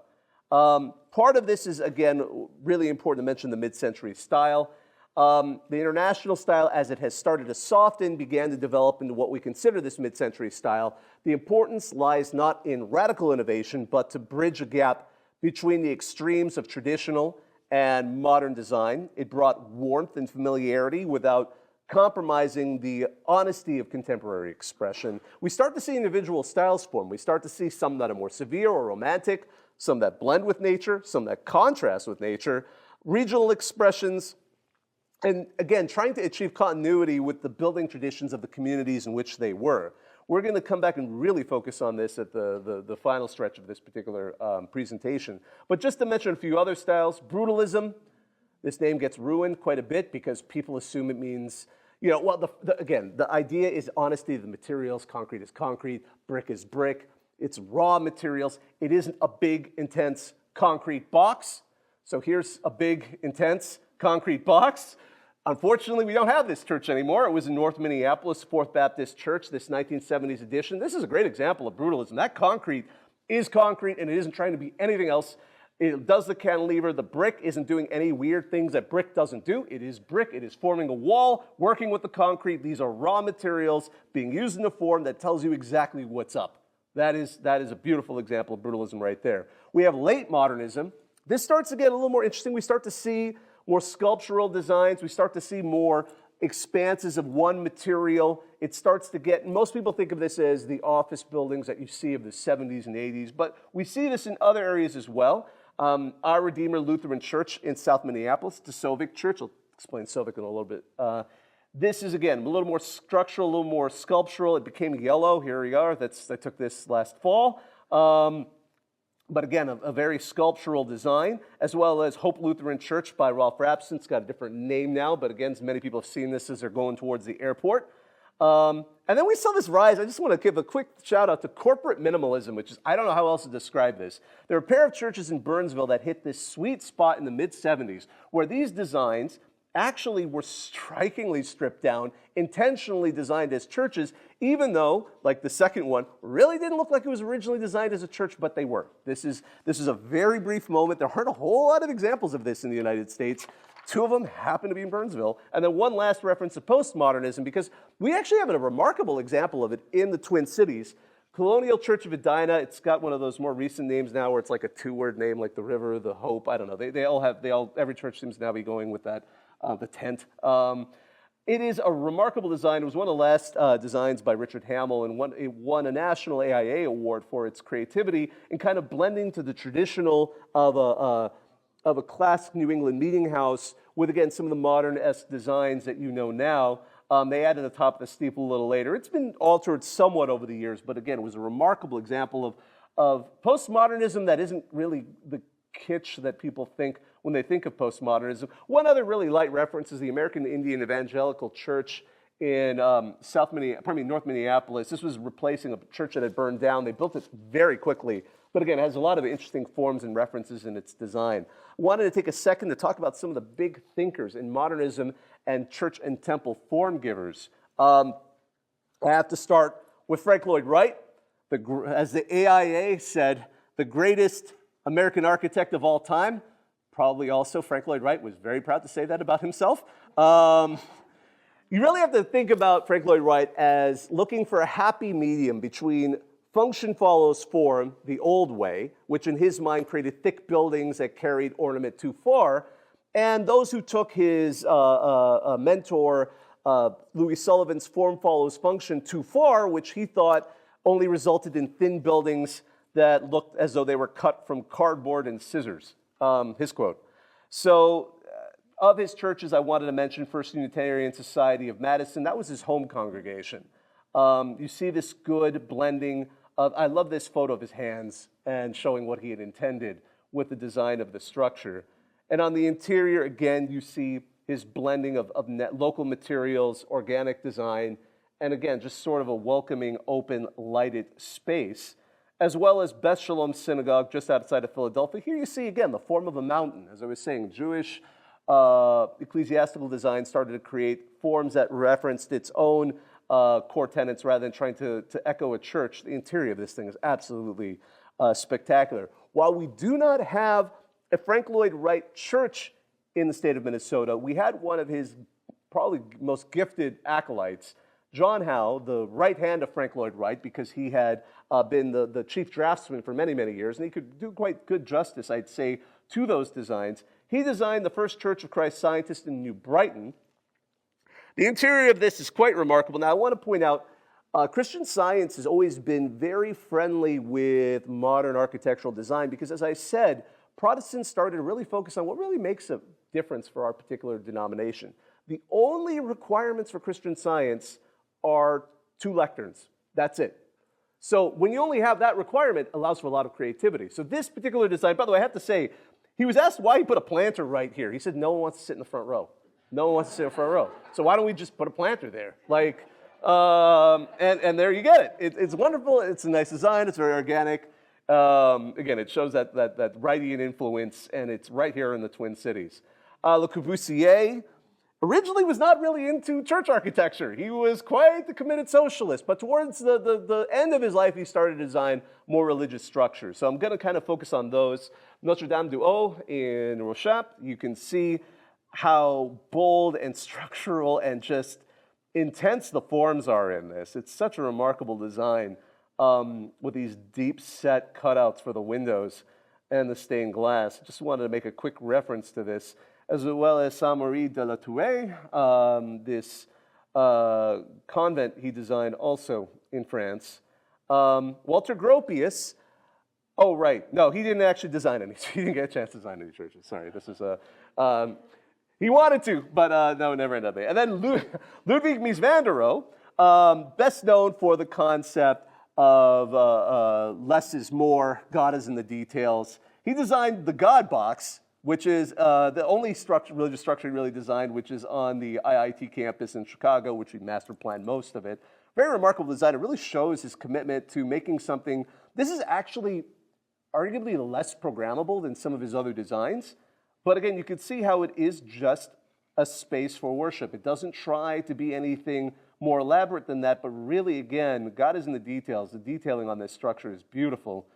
Part of this is, again, really important to mention the mid-century style. The international style, as it has started to soften, began to develop into what we consider this mid-century style. The importance lies not in radical innovation, but to bridge a gap between the extremes of traditional and modern design. It brought warmth and familiarity without compromising the honesty of contemporary expression. We start to see individual styles form. We start to see some that are more severe or romantic, some that blend with nature, some that contrast with nature, regional expressions, and again, trying to achieve continuity with the building traditions of the communities in which they were. We're going to come back and really focus on this at the final stretch of this particular presentation. But just to mention a few other styles, brutalism. This name gets ruined quite a bit because people assume it means, again, the idea is honesty of the materials. Concrete is concrete, brick is brick. It's raw materials. It isn't a big, intense concrete box. So here's a big, intense concrete box. Unfortunately, we don't have this church anymore. It was in North Minneapolis, Fourth Baptist Church, this 1970s edition. This is a great example of brutalism. That concrete is concrete, and it isn't trying to be anything else. It does the cantilever. The brick isn't doing any weird things that brick doesn't do. It is brick. It is forming a wall, working with the concrete. These are raw materials being used in a form that tells you exactly what's up. That is a beautiful example of brutalism right there. We have late modernism. This starts to get a little more interesting. We start to see more sculptural designs. We start to see more expanses of one material. It starts to get, most people think of this as the office buildings that you see of the 70s and 80s, but we see this in other areas as well. Our Redeemer Lutheran Church in South Minneapolis, the Sovic Church. I'll explain Sovic in a little bit. This is, again, a little more structural, a little more sculptural. It became yellow. Here we are. I took this last fall. But again, a very sculptural design, as well as Hope Lutheran Church by Rolf Rapson. It's got a different name now, but again, many people have seen this as they're going towards the airport. And then we saw this rise. I just want to give a quick shout out to corporate minimalism, which is, I don't know how else to describe this. There are a pair of churches in Burnsville that hit this sweet spot in the mid-70s, where these designs actually were strikingly stripped down, intentionally designed as churches, even though, like the second one, really didn't look like it was originally designed as a church, but they were. This is a very brief moment. There aren't a whole lot of examples of this in the United States. Two of them happen to be in Burnsville. And then one last reference to postmodernism, because we actually have a remarkable example of it in the Twin Cities. Colonial Church of Edina, it's got one of those more recent names now where it's like a two-word name, like the river, the hope, I don't know. Every church seems to now be going with that. The tent. It is a remarkable design. It was one of the last designs by Richard Hamill, and it won a national AIA award for its creativity in kind of blending to the traditional of a classic New England meeting house with, again, some of the modern-esque designs that you know now. They added the top of the steeple a little later. It's been altered somewhat over the years, but again, it was a remarkable example of postmodernism that isn't really the kitsch that people think when they think of postmodernism. One other really light reference is the American Indian Evangelical Church in North Minneapolis. This was replacing a church that had burned down. They built it very quickly, but again, it has a lot of interesting forms and references in its design. I wanted to take a second to talk about some of the big thinkers in modernism and church and temple form givers. I have to start with Frank Lloyd Wright. As the AIA said, the greatest American architect of all time. Probably also Frank Lloyd Wright was very proud to say that about himself. You really have to think about Frank Lloyd Wright as looking for a happy medium between function follows form, the old way, which in his mind created thick buildings that carried ornament too far, and those who took his mentor, Louis Sullivan's form follows function too far, which he thought only resulted in thin buildings that looked as though they were cut from cardboard and scissors, his quote. So of his churches, I wanted to mention First Unitarian Society of Madison. That was his home congregation. You see this good blending of, I love this photo of his hands and showing what he had intended with the design of the structure. And on the interior, again, you see his blending of local materials, organic design, and again, just sort of a welcoming, open, lighted space, as well as Beth Shalom Synagogue just outside of Philadelphia. Here you see, again, the form of a mountain. As I was saying, Jewish ecclesiastical design started to create forms that referenced its own core tenets rather than trying to echo a church. The interior of this thing is absolutely spectacular. While we do not have a Frank Lloyd Wright church in the state of Minnesota, we had one of his probably most gifted acolytes, John Howe, the right hand of Frank Lloyd Wright, because he had been the chief draftsman for many, many years, and he could do quite good justice, I'd say, to those designs. He designed the first Church of Christ Scientist in New Brighton. The interior of this is quite remarkable. Now, I want to point out, Christian Science has always been very friendly with modern architectural design because, as I said, Protestants started to really focus on what really makes a difference for our particular denomination. The only requirements for Christian Science are 2 lecterns. That's it. So when you only have that requirement, it allows for a lot of creativity. So this particular design, by the way, I have to say, he was asked why he put a planter right here. He said, no one wants to sit in the front row. No one wants to sit in the front row. So why don't we just put a planter there? Like, and there you get it. It's wonderful. It's a nice design. It's very organic. Again, it shows that Wrightian influence, and it's right here in the Twin Cities. Le Corbusier originally was not really into church architecture. He was quite the committed socialist, but towards the end of his life, he started to design more religious structures. So I'm going to kind of focus on those. Notre Dame du Haut in Rochap, you can see how bold and structural and just intense the forms are in this. It's such a remarkable design with these deep set cutouts for the windows and the stained glass. Just wanted to make a quick reference to this, as well as Saint-Marie de la Touée, this convent he designed also in France. Walter Gropius, oh, right. No, he didn't actually design any. He didn't get a chance to design any churches. Sorry, this is a... he wanted to, but no, never ended up there. And then Ludwig Mies van der Rohe, best known for the concept of less is more, God is in the details. He designed the God box, which is the only religious structure he really designed, which is on the IIT campus in Chicago, which he master planned most of it. Very remarkable design. It really shows his commitment to making something. This is actually arguably less programmable than some of his other designs. But again, you can see how it is just a space for worship. It doesn't try to be anything more elaborate than that, but really, again, God is in the details. The detailing on this structure is beautiful.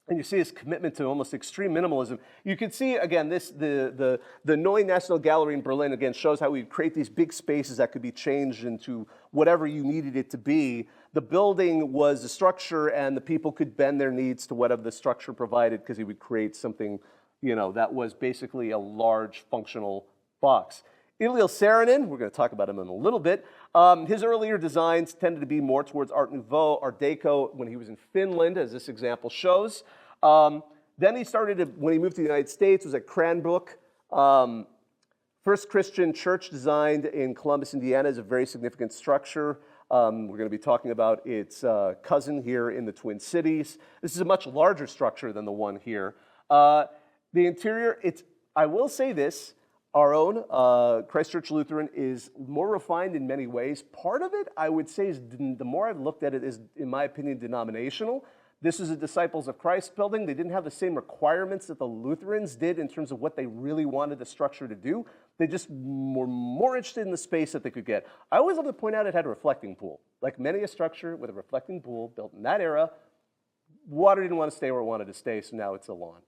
And you see his commitment to almost extreme minimalism. You can see, again, the Neue National Gallery in Berlin, again, shows how we create these big spaces that could be changed into whatever you needed it to be. The building was a structure, and the people could bend their needs to whatever the structure provided, because he would create something, that was basically a large functional box. Ilya Saarinen, we're going to talk about him in a little bit. His earlier designs tended to be more towards Art Nouveau, Art Deco, when he was in Finland, as this example shows. Then he started, when he moved to the United States, was at Cranbrook. First Christian church designed in Columbus, Indiana, is a very significant structure. We're going to be talking about its cousin here in the Twin Cities. This is a much larger structure than the one here. The interior, I will say this, our own Christ Church Lutheran is more refined in many ways. Part of it, I would say, is the more I've looked at it, is, in my opinion, denominational. This is a Disciples of Christ building. They didn't have the same requirements that the Lutherans did in terms of what they really wanted the structure to do. They just were more interested in the space that they could get. I always love to point out it had a reflecting pool. Like many a structure with a reflecting pool built in that era, water didn't want to stay where it wanted to stay, so now it's a lawn.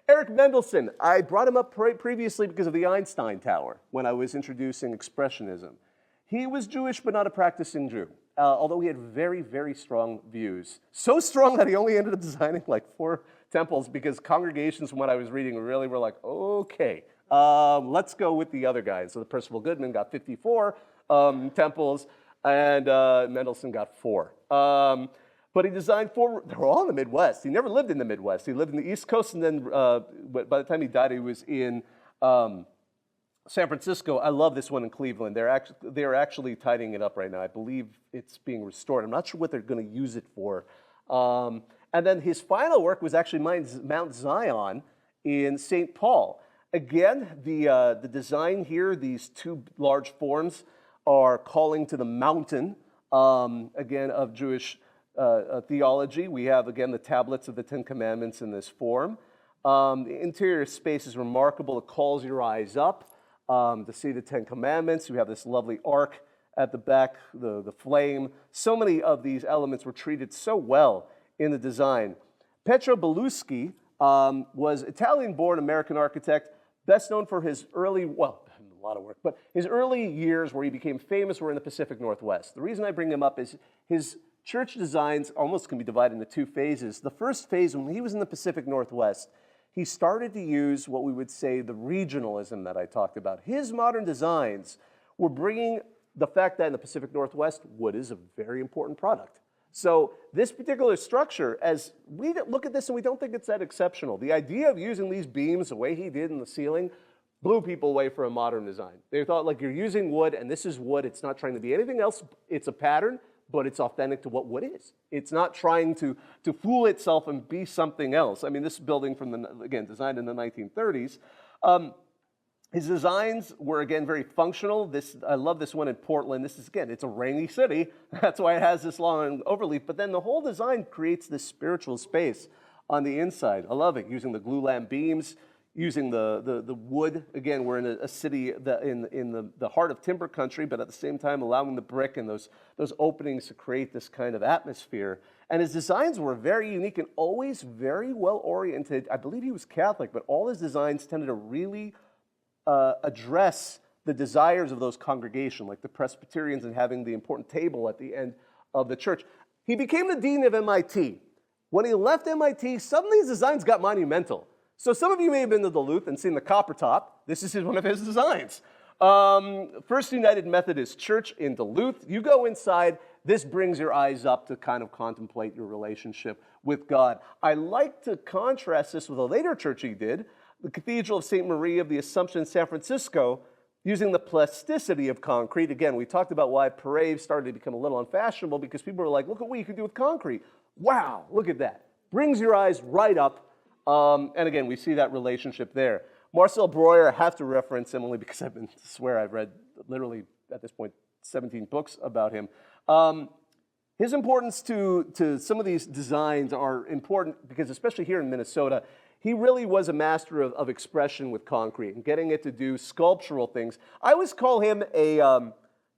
Eric Mendelsohn, I brought him up previously because of the Einstein Tower when I was introducing Expressionism. He was Jewish, but not a practicing Jew, although he had very, very strong views. So strong that he only ended up designing like 4 temples because congregations, from what I was reading, really were like, okay, let's go with the other guys. So the Percival Goodman got 54 temples, and Mendelsohn got 4. But he designed 4, they were all in the Midwest. He never lived in the Midwest. He lived in the East Coast, and then by the time he died, he was in San Francisco. I love this one in Cleveland. They're actually tidying it up right now. I believe it's being restored. I'm not sure what they're going to use it for. And then his final work was actually Mount Zion in St. Paul. Again, the design here, these 2 large forms, are calling to the mountain, again, of Jewish theology. We have, again, the tablets of the 10 Commandments in this form. The interior space is remarkable. It calls your eyes up to see the 10 Commandments. We have this lovely ark at the back, the flame. So many of these elements were treated so well in the design. Pietro Belluschi was Italian-born American architect, best known for his early, well, a lot of work, but his early years where he became famous were in the Pacific Northwest. The reason I bring him up is his church designs almost can be divided into 2 phases. The first phase, when he was in the Pacific Northwest, he started to use what we would say the regionalism that I talked about. His modern designs were bringing the fact that in the Pacific Northwest, wood is a very important product. So this particular structure, as we look at this and we don't think it's that exceptional, the idea of using these beams the way he did in the ceiling blew people away for a modern design. They thought, like, you're using wood, and this is wood. It's not trying to be anything else. It's a pattern, but it's authentic to what wood is. It's not trying to fool itself and be something else. I mean, this building again, designed in the 1930s. His designs were, again, very functional. I love this one in Portland. This is, again, it's a rainy city. That's why it has this long overleaf. But then the whole design creates this spiritual space on the inside. I love it, using the glue lamp beams, using the wood. Again, we're in a city in the heart of timber country, but at the same time allowing the brick and those openings to create this kind of atmosphere. And his designs were very unique and always very well oriented. I believe he was Catholic, but all his designs tended to really address the desires of those congregations, like the Presbyterians and having the important table at the end of the church. He became the dean of MIT. When he left MIT, suddenly his designs got monumental. So some of you may have been to Duluth and seen the copper top. This is one of his designs. First United Methodist Church in Duluth. You go inside, this brings your eyes up to kind of contemplate your relationship with God. I like to contrast this with a later church he did, the Cathedral of St. Marie of the Assumption in San Francisco, using the plasticity of concrete. Again, we talked about why parades started to become a little unfashionable because people were like, look at what you can do with concrete. Wow, look at that. Brings your eyes right up. And again, we see that relationship there. Marcel Breuer, I have to reference him only because I've read literally at this point 17 books about him. His importance to some of these designs are important because especially here in Minnesota, he really was a master of expression with concrete and getting it to do sculptural things. I always call him a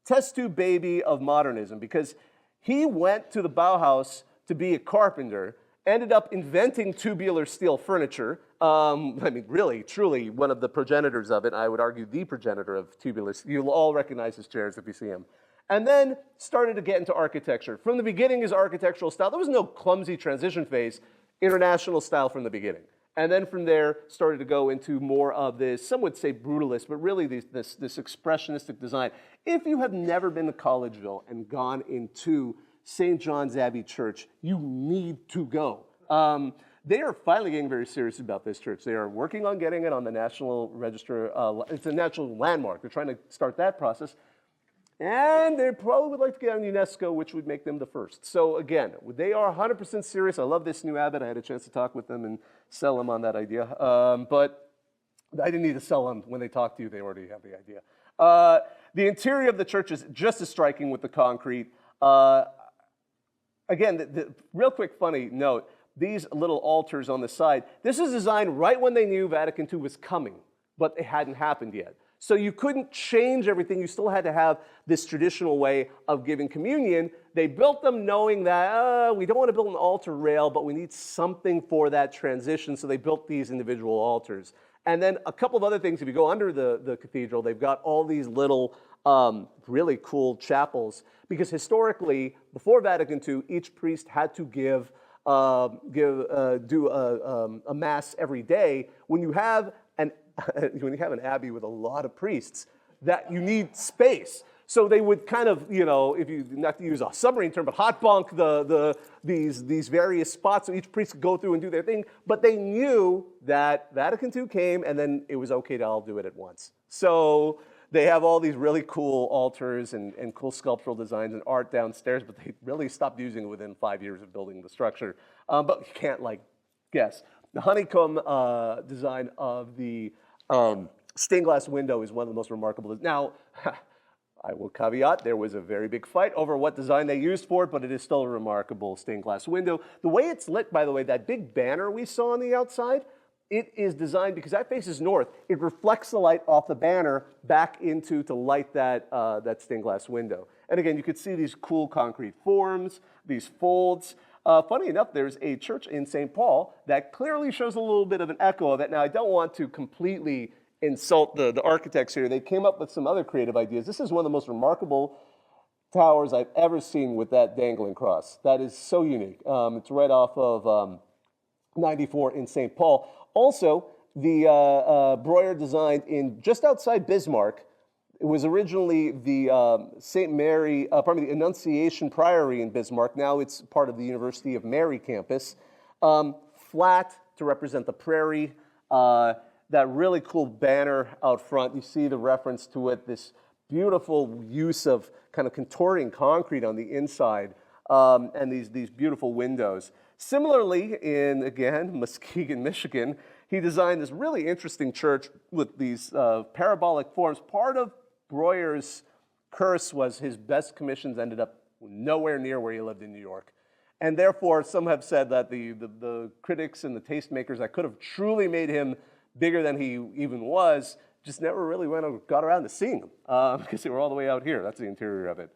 test tube baby of modernism because he went to the Bauhaus to be a carpenter, ended up inventing tubular steel furniture. I mean, really, truly one of the progenitors of it. I would argue the progenitor of tubular steel. You'll all recognize his chairs if you see him. And then started to get into architecture. From the beginning, his architectural style, there was no clumsy transition phase, international style from the beginning. And then from there, started to go into more of this, some would say brutalist, but really this expressionistic design. If you have never been to Collegeville and gone into St. John's Abbey Church, you need to go. They are finally getting very serious about this church. They are working on getting it on the National Register. It's a natural landmark. They're trying to start that process. And they probably would like to get on UNESCO, which would make them the first. So again, they are 100% serious. I love this new abbot. I had a chance to talk with them and sell them on that idea. But I didn't need to sell them. When they talk to you, they already have the idea. The interior of the church is just as striking with the concrete. Again, the real quick funny note, these little altars on the side, this is designed right when they knew Vatican II was coming, but it hadn't happened yet. So you couldn't change everything. You still had to have this traditional way of giving communion. They built them knowing that we don't want to build an altar rail, but we need something for that transition. So they built these individual altars. And then a couple of other things. If you go under the cathedral, they've got all these little really cool chapels. Because historically, before Vatican II, each priest had to do a mass every day. When you have an abbey with a lot of priests, that you need space. So they would kind of, if you not to use a submarine term, but hot bunk these various spots so each priest could go through and do their thing. But they knew that Vatican II came, and then it was okay to all do it at once. So they have all these really cool altars and cool sculptural designs and art downstairs, but they really stopped using it within 5 years of building the structure. But you can't guess. The honeycomb design of the stained glass window is one of the most remarkable. Now, I will caveat, there was a very big fight over what design they used for it, but it is still a remarkable stained glass window. The way it's lit, by the way, that big banner we saw on the outside, it is designed because that faces north. It reflects the light off the banner back to light that stained glass window. And again, you could see these cool concrete forms, these folds. Funny enough, there's a church in St. Paul that clearly shows a little bit of an echo of it. Now, I don't want to completely insult the architects here. They came up with some other creative ideas. This is one of the most remarkable towers I've ever seen with that dangling cross. That is so unique. It's right off of 94 in St. Paul. Also, the Breuer designed in just outside Bismarck. It was originally the the Annunciation Priory in Bismarck. Now it's part of the University of Mary campus. Flat to represent the prairie. That really cool banner out front, you see the reference to it, this beautiful use of kind of contouring concrete on the inside, and these beautiful windows. Similarly, in, again, Muskegon, Michigan, he designed this really interesting church with these parabolic forms. Part of Breuer's curse was his best commissions ended up nowhere near where he lived in New York. And therefore, some have said that the critics and the tastemakers that could have truly made him bigger than he even was, just never really got around to seeing them because they were all the way out here. That's the interior of it.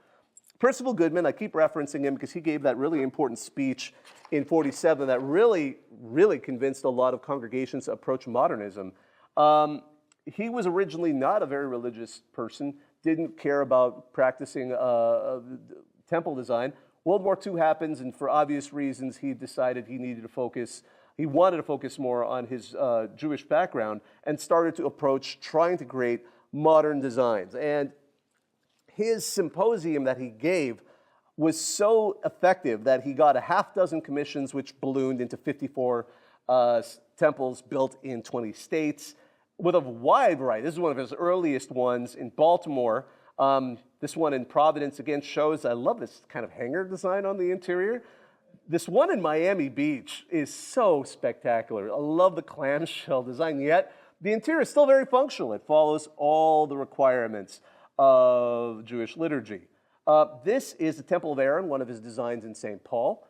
Percival Goodman, I keep referencing him because he gave that really important speech in '47 that really, really convinced a lot of congregations to approach modernism. He was originally not a very religious person, didn't care about practicing temple design. World War II happens, and for obvious reasons, he decided he wanted to focus more on his Jewish background and started to approach trying to create modern designs. And his symposium that he gave was so effective that he got a half dozen commissions, which ballooned into 54 temples built in 20 states with a wide variety. This is one of his earliest ones in Baltimore. This one in Providence, again, shows, I love this kind of hangar design on the interior. This one in Miami Beach is so spectacular. I love the clamshell design, yet the interior is still very functional. It follows all the requirements of Jewish liturgy. This is the Temple of Aaron, one of his designs in St. Paul,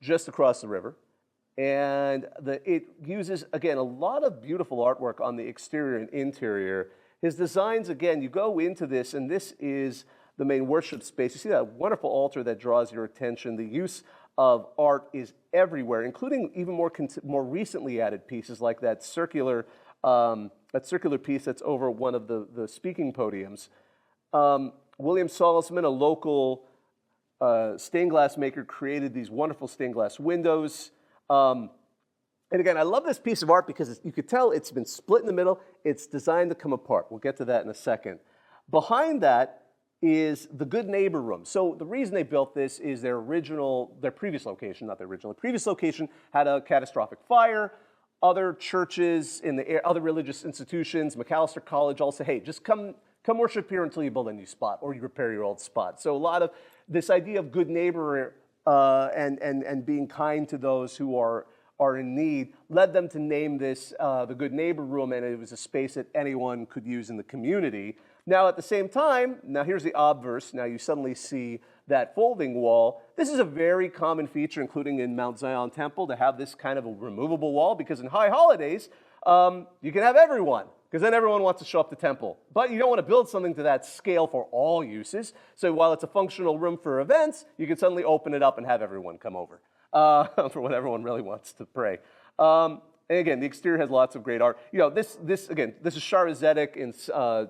just across the river. And it uses, again, a lot of beautiful artwork on the exterior and interior. His designs, again, you go into this, and this is the main worship space. You see that wonderful altar that draws your attention. The use of art is everywhere, including even more recently added pieces like that circular piece that's over one of the speaking podiums. William Salzman, a local stained glass maker, created these wonderful stained glass windows. And again, I love this piece of art because you could tell it's been split in the middle. It's designed to come apart. We'll get to that in a second. Behind that is the Good Neighbor room. So the reason they built this is their previous location had a catastrophic fire. Other churches in the other religious institutions, McAllister College, all say, hey, just come worship here until you build a new spot or you repair your old spot. So a lot of this idea of good neighbor and being kind to those who are in need led them to name this the Good Neighbor room, and it was a space that anyone could use in the community. Now, at the same time, now here's the obverse. Now you suddenly see that folding wall. This is a very common feature, including in Mount Zion Temple, to have this kind of a removable wall, because in high holidays, you can have everyone because then everyone wants to show up the temple. But you don't want to build something to that scale for all uses. So while it's a functional room for events, you can suddenly open it up and have everyone come over for when everyone really wants to pray. And again, the exterior has lots of great art. You know, this is Shara Zedek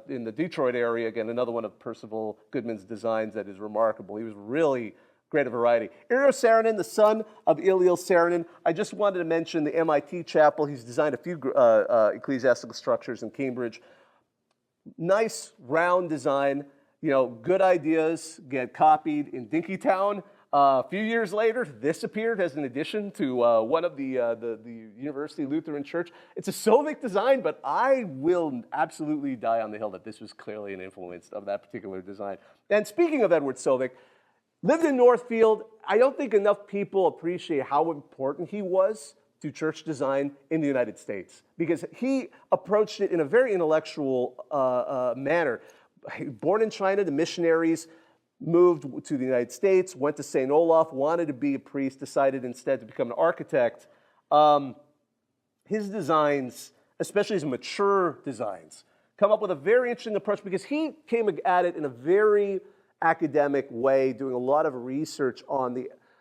in the Detroit area. Again, another one of Percival Goodman's designs that is remarkable. He was really great at variety. Iriel Saarinen, the son of Eliel Saarinen. I just wanted to mention the MIT chapel. He's designed a few ecclesiastical structures in Cambridge. Nice, round design. You know, good ideas get copied in Dinkytown. A few years later, this appeared as an addition to one of the University Lutheran Church. It's a Sovic design, but I will absolutely die on the hill that this was clearly an influence of that particular design. And speaking of Edward Sovic, lived in Northfield. I don't think enough people appreciate how important he was to church design in the United States, because he approached it in a very intellectual manner. Born in China, the missionaries moved to the United States, went to St. Olaf, wanted to be a priest, decided instead to become an architect. His designs, especially his mature designs, come up with a very interesting approach because he came at it in a very academic way, doing a lot of research on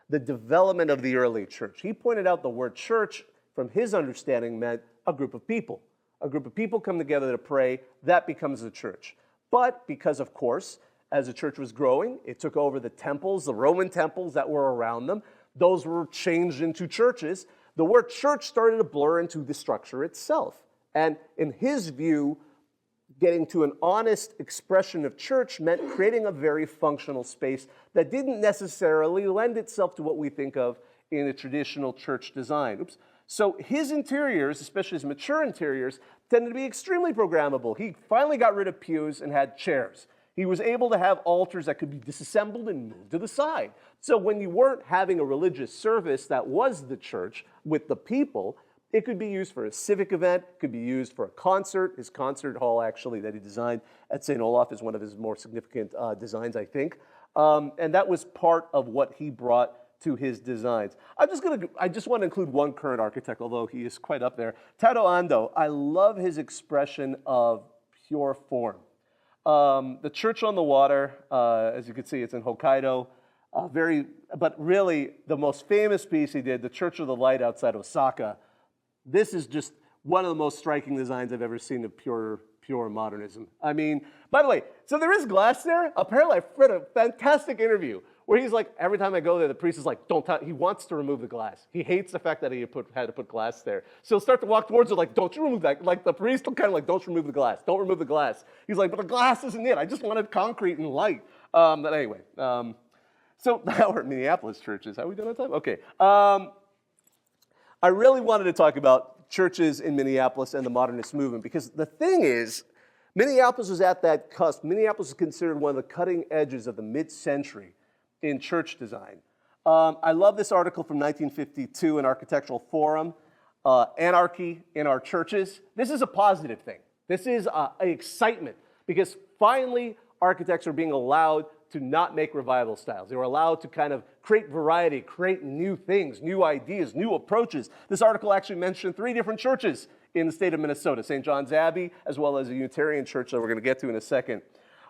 the development of the early church. He pointed out the word church, from his understanding, meant a group of people. A group of people come together to pray, that becomes a church. But because, of course, as the church was growing, it took over the temples, the Roman temples that were around them. Those were changed into churches. The word church started to blur into the structure itself. And in his view, getting to an honest expression of church meant creating a very functional space that didn't necessarily lend itself to what we think of in a traditional church design. So his interiors, especially his mature interiors, tended to be extremely programmable. He finally got rid of pews and had chairs. He was able to have altars that could be disassembled and moved to the side. So when you weren't having a religious service that was the church with the people, it could be used for a civic event, it could be used for a concert. His concert hall, actually, that he designed at St. Olaf is one of his more significant designs, I think. And that was part of what he brought to his designs. I just want to include one current architect, although he is quite up there. Tado Ando. I love his expression of pure form. The Church on the Water, as you can see, it's in Hokkaido. But really, the most famous piece he did, the Church of the Light outside Osaka. This is just one of the most striking designs I've ever seen of pure modernism. I mean, by the way, so there is glass there. Apparently, I read a fantastic interview where he's like, every time I go there, the priest is like, don't touch. He wants to remove the glass. He hates the fact that he had to put glass there. So he'll start to walk towards it like, don't you remove that. Like the priest will kind of like, don't remove the glass. Don't remove the glass. He's like, but the glass isn't it. I just wanted concrete and light. But anyway, so now we're at Minneapolis churches. How are we doing on time? Okay. I really wanted to talk about churches in Minneapolis and the modernist movement because the thing is, Minneapolis was at that cusp. Minneapolis is considered one of the cutting edges of the mid-century in church design. I love this article from 1952 in Architectural Forum, Anarchy in Our Churches. This is a positive thing. This is an excitement because finally architects are being allowed to not make revival styles. They were allowed to kind of create variety, create new things, new ideas, new approaches. This article actually mentioned 3 different churches in the state of Minnesota, St. John's Abbey, as well as a Unitarian church that we're going to get to in a second.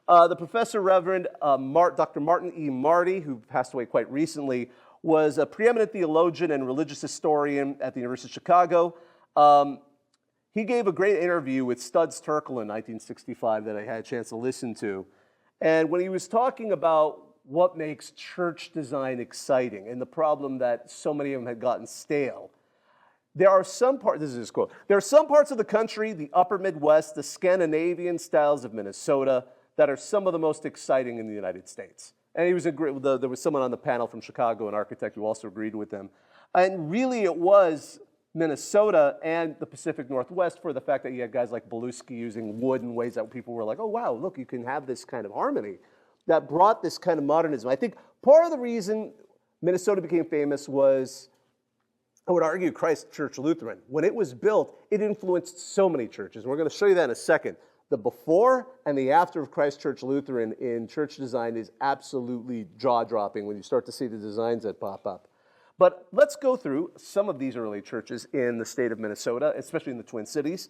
The professor, Reverend Dr. Martin E. Marty, who passed away quite recently, was a preeminent theologian and religious historian at the University of Chicago. He gave a great interview with Studs Terkel in 1965 that I had a chance to listen to. And when he was talking about what makes church design exciting and the problem that so many of them had gotten stale, there are some parts, this is his quote, there are some parts of the country, the upper Midwest, the Scandinavian styles of Minnesota, that are some of the most exciting in the United States. And he was there was someone on the panel from Chicago, an architect, who also agreed with them. And really it was Minnesota and the Pacific Northwest for the fact that you had guys like Beluski using wood in ways that people were like, oh wow, look, you can have this kind of harmony, that brought this kind of modernism. I think part of the reason Minnesota became famous was, I would argue, Christ Church Lutheran. When it was built, it influenced so many churches. And we're going to show you that in a second. The before and the after of Christ Church Lutheran in church design is absolutely jaw-dropping when you start to see the designs that pop up. But let's go through some of these early churches in the state of Minnesota, especially in the Twin Cities.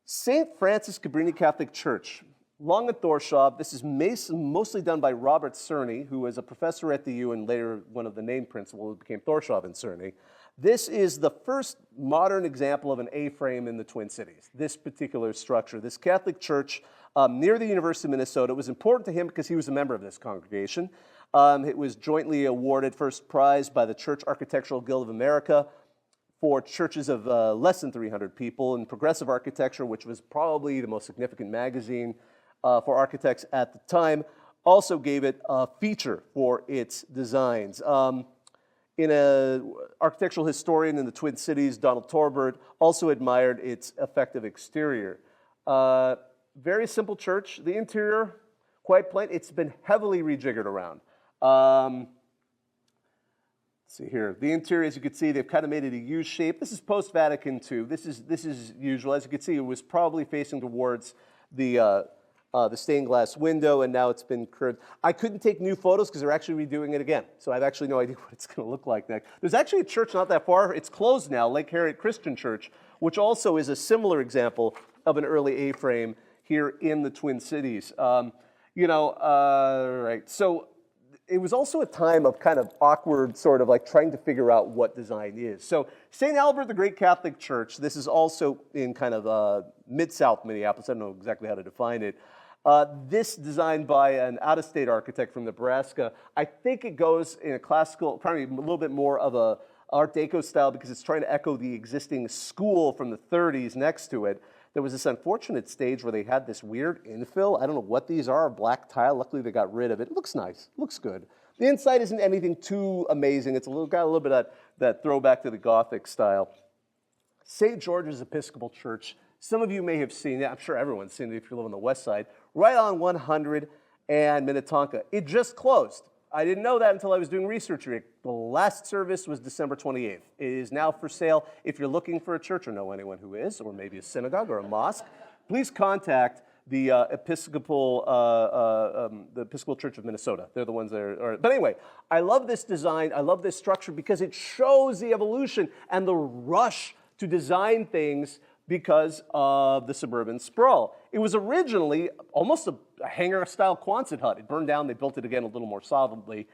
St. Francis Cabrini Catholic Church, long in Thorshaw. This is mostly done by Robert Cerny, who was a professor at the U and later one of the named principals who became Thorshaw and Cerny. This is the first modern example of an A-frame in the Twin Cities, this particular structure. This Catholic church near the University of Minnesota. It was important to him because he was a member of this congregation. It was jointly awarded first prize by the Church Architectural Guild of America for churches of less than 300 people, and Progressive Architecture, which was probably the most significant magazine for architects at the time, also gave it a feature for its designs. In an architectural historian in the Twin Cities, Donald Torbert, also admired its effective exterior. Very simple church. The interior, quite plain. It's been heavily rejiggered around. Let's see here. The interior, as you can see, they've kind of made it a U shape. This is post-Vatican II. This is usual. As you can see, it was probably facing towards the stained glass window, and now it's been curved. I couldn't take new photos because they're actually redoing it again, so I have actually no idea what it's going to look like next. There's actually a church not that far. It's closed now, Lake Harriet Christian Church, which also is a similar example of an early A-frame here in the Twin Cities. Right. So it was also a time of kind of awkward sort of like trying to figure out what design is. So St. Albert the Great Catholic Church, this is also in kind of Mid-South Minneapolis. I don't know exactly how to define it. This designed by an out-of-state architect from Nebraska. I think it goes in a classical, probably a little bit more of a Art Deco style because it's trying to echo the existing school from the 30s next to it. There was this unfortunate stage where they had this weird infill. I don't know what these are, black tile. Luckily, they got rid of it. It looks nice. It looks good. The inside isn't anything too amazing. It's got a little bit of that throwback to the Gothic style. St. George's Episcopal Church. Some of you may have seen it. I'm sure everyone's seen it if you live on the west side. Right on 100 and Minnetonka. It just closed. I didn't know that until I was doing research here. The last service was December 28th. It is now for sale. If you're looking for a church or know anyone who is, or maybe a synagogue or a mosque, please contact the Episcopal Church of Minnesota. They're the ones that are. But anyway, I love this design. I love this structure because it shows the evolution and the rush to design things because of the suburban sprawl. It was originally almost a hangar-style Quonset hut. It burned down. They built it again a little more solidly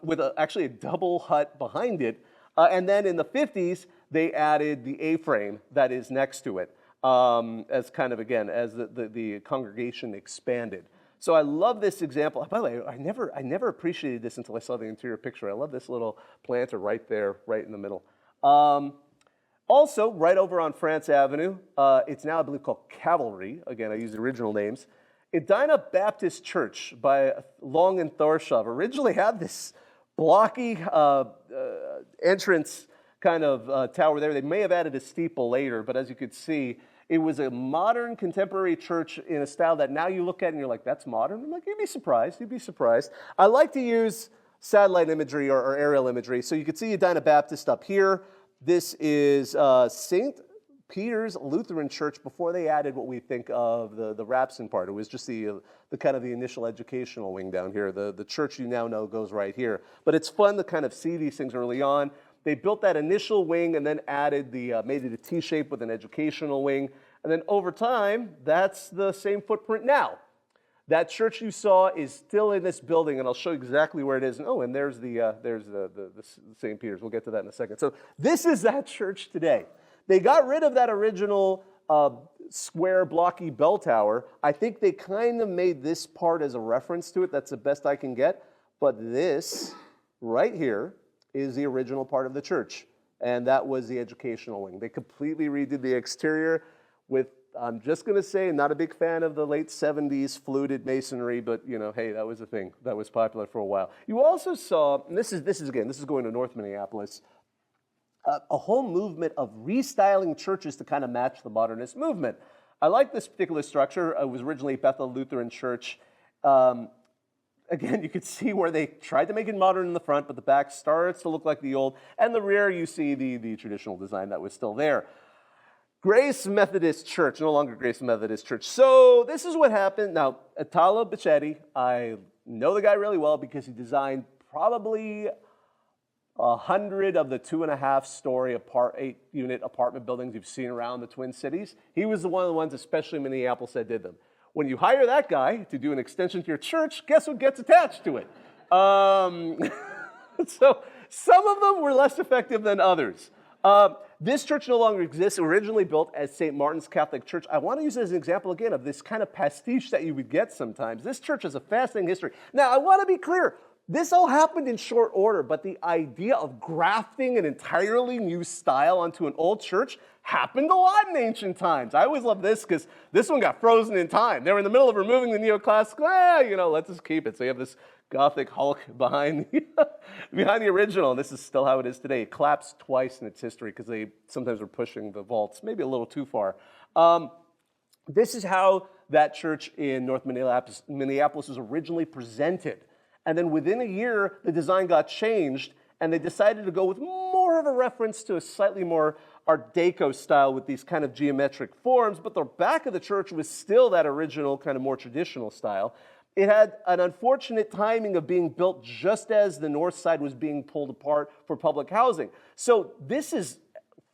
with actually a double hut behind it. And then in the 50s, they added the A-frame that is next to it as kind of, again, as the congregation expanded. So I love this example. By the way, I never appreciated this until I saw the interior picture. I love this little planter right there, right in the middle. Also, right over on France Avenue, it's now, I believe, called Cavalry. Again, I use the original names. Edina Baptist Church by Long and Thorshaw originally had this blocky entrance kind of tower there. They may have added a steeple later, but as you could see, it was a modern contemporary church in a style that now you look at and you're like, that's modern? I'm like, you'd be surprised. You'd be surprised. I like to use satellite imagery or aerial imagery. So you can see Edina Baptist up here. This is St. Peter's Lutheran Church before they added what we think of the Rapson part. It was just the kind of the initial educational wing down here. The church you now know goes right here. But it's fun to kind of see these things early on. They built that initial wing and then added made it a T-shape with an educational wing. And then over time, that's the same footprint now. That church you saw is still in this building, and I'll show you exactly where it is. And there's the St. Peter's. We'll get to that in a second. So this is that church today. They got rid of that original square, blocky bell tower. I think they kind of made this part as a reference to it. That's the best I can get. But this right here is the original part of the church, and that was the educational wing. They completely redid the exterior with, I'm just going to say, not a big fan of the late 70s fluted masonry, but, hey, that was a thing. That was popular for a while. You also saw, and this is going to North Minneapolis, a whole movement of restyling churches to kind of match the modernist movement. I like this particular structure. It was originally Bethel Lutheran Church. Again, you could see where they tried to make it modern in the front, but the back starts to look like the old, and the rear you see the traditional design that was still there. Grace Methodist Church, no longer Grace Methodist Church. So this is what happened. Now, Italo Bichetti, I know the guy really well because he designed probably 100 of the 2.5-story 8-unit apartment buildings you've seen around the Twin Cities. He was one of the ones, especially in Minneapolis, that did them. When you hire that guy to do an extension to your church, guess what gets attached to it? So some of them were less effective than others. This church no longer exists. It was originally built as St. Martin's Catholic Church. I want to use it as an example again of this kind of pastiche that you would get sometimes. This church has a fascinating history. Now, I want to be clear. This all happened in short order, but the idea of grafting an entirely new style onto an old church happened a lot in ancient times. I always love this because this one got frozen in time. They were in the middle of removing the neoclassical. Let's just keep it. So you have this Gothic Hulk behind the original, and this is still how it is today. It collapsed twice in its history because they sometimes were pushing the vaults maybe a little too far. This is how that church in North Minneapolis was originally presented. And then within a year, the design got changed, and they decided to go with more of a reference to a slightly more Art Deco style with these kind of geometric forms, but the back of the church was still that original kind of more traditional style. It had an unfortunate timing of being built just as the north side was being pulled apart for public housing. So this is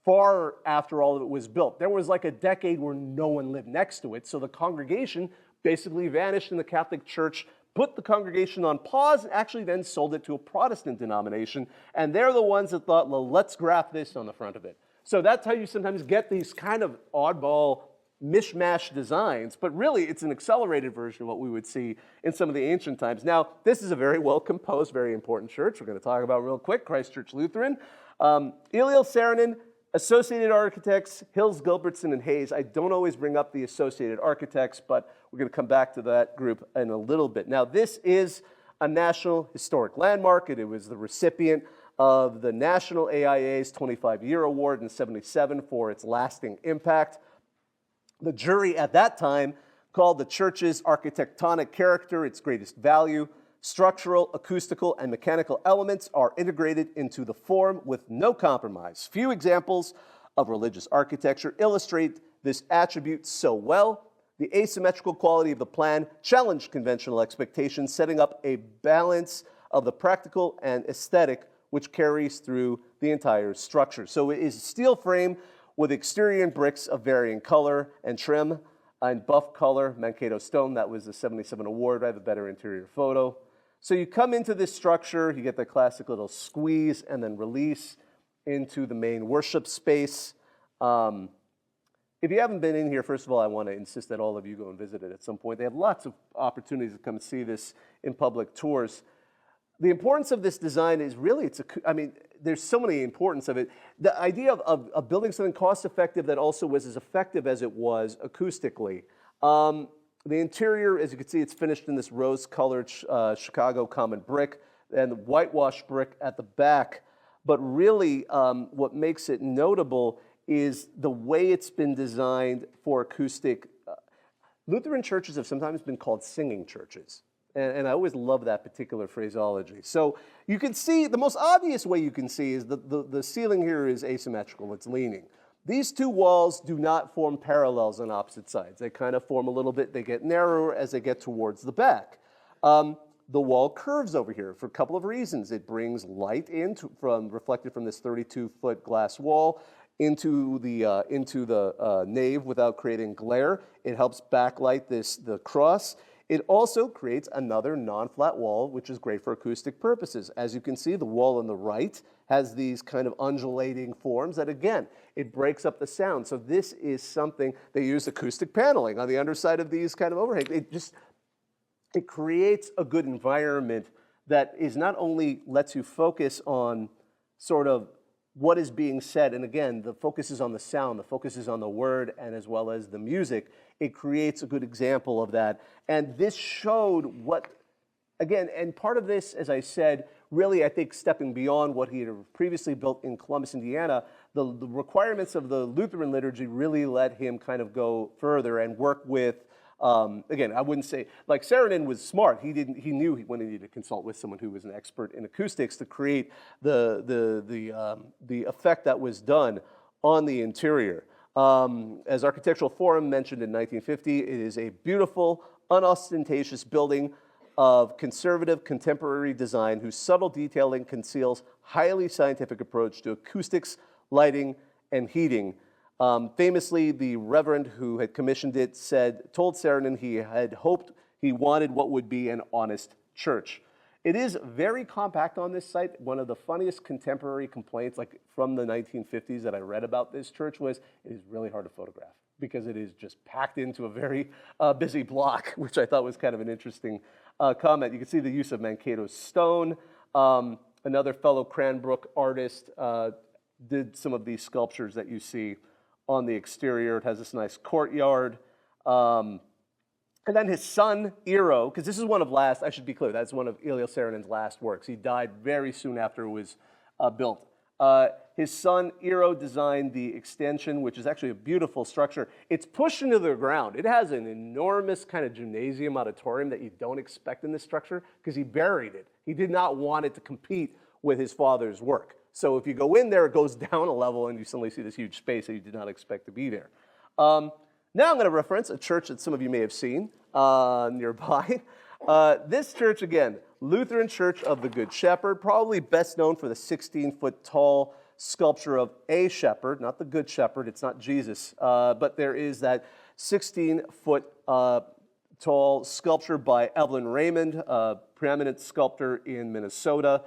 far after all of it was built. There was like a decade where no one lived next to it, so the congregation basically vanished, and the Catholic Church put the congregation on pause and actually then sold it to a Protestant denomination, and they're the ones that thought, well, let's graft this on the front of it. So that's how you sometimes get these kind of oddball mishmash designs, but really it's an accelerated version of what we would see in some of the ancient times. Now, this is a very well composed, very important church. We're going to talk about real quick, Christ Church Lutheran. Eliel Saarinen, Associated Architects, Hills, Gilbertson, and Hayes. I don't always bring up the Associated Architects, but we're going to come back to that group in a little bit. Now, this is a National Historic Landmark. It was the recipient of the National AIA's 25-year award in '77 for its lasting impact. The jury at that time called the church's architectonic character its greatest value. Structural, acoustical, and mechanical elements are integrated into the form with no compromise. Few examples of religious architecture illustrate this attribute so well. The asymmetrical quality of the plan challenged conventional expectations, setting up a balance of the practical and aesthetic which carries through the entire structure. So it is a steel frame with exterior bricks of varying color and trim, and buff color, Mankato stone. That was the '77 award. I have a better interior photo. So you come into this structure, you get the classic little squeeze and then release into the main worship space. If you haven't been in here, first of all, I want to insist that all of you go and visit it at some point. They have lots of opportunities to come and see this in public tours. The importance of this design is really, there's so many importance of it. The idea of building something cost-effective that also was as effective as it was acoustically. The interior, as you can see, it's finished in this rose-colored Chicago common brick and the whitewash brick at the back. But really, what makes it notable is the way it's been designed for acoustic. Lutheran churches have sometimes been called singing churches. And I always love that particular phraseology. So you can see, the most obvious way you can see is the ceiling here is asymmetrical, it's leaning. These two walls do not form parallels on opposite sides. They kind of form a little bit, they get narrower as they get towards the back. The wall curves over here for a couple of reasons. It brings light in reflected from this 32-foot glass wall into the nave without creating glare. It helps backlight the cross. It also creates another non-flat wall, which is great for acoustic purposes. As you can see, the wall on the right has these kind of undulating forms that, again, it breaks up the sound. So this is something, they use acoustic paneling on the underside of these kind of overhangs. It creates a good environment that is not only lets you focus on sort of what is being said, and again, the focus is on the sound, the focus is on the word, and as well as the music. It creates a good example of that. And this showed what, again, and part of this, as I said, really, I think, stepping beyond what he had previously built in Columbus, Indiana, the requirements of the Lutheran liturgy really let him kind of go further and work with, again, I wouldn't say, like Saarinen was smart. He knew when he needed to consult with someone who was an expert in acoustics to create the effect that was done on the interior. As Architectural Forum mentioned in 1950, it is a beautiful, unostentatious building of conservative contemporary design whose subtle detailing conceals highly scientific approach to acoustics, lighting, and heating. Famously, the reverend who had commissioned it told Saarinen he had hoped he wanted what would be an honest church. It is very compact on this site. One of the funniest contemporary complaints, like from the 1950s, that I read about this church was it is really hard to photograph because it is just packed into a very busy block, which I thought was kind of an interesting comment. You can see the use of Mankato stone. Another fellow Cranbrook artist did some of these sculptures that you see on the exterior. It has this nice courtyard. And then his son, Eero, because this is one of I should be clear, that's one of Eliel Saarinen's last works. He died very soon after it was built. His son, Eero, designed the extension, which is actually a beautiful structure. It's pushed into the ground. It has an enormous kind of gymnasium auditorium that you don't expect in this structure because he buried it. He did not want it to compete with his father's work. So if you go in there, it goes down a level and you suddenly see this huge space that you did not expect to be there. Now I'm going to reference a church that some of you may have seen nearby. This church, again, Lutheran Church of the Good Shepherd, probably best known for the 16-foot tall sculpture of a shepherd, not the Good Shepherd, it's not Jesus, but there is that 16-foot tall sculpture by Evelyn Raymond, a preeminent sculptor in Minnesota.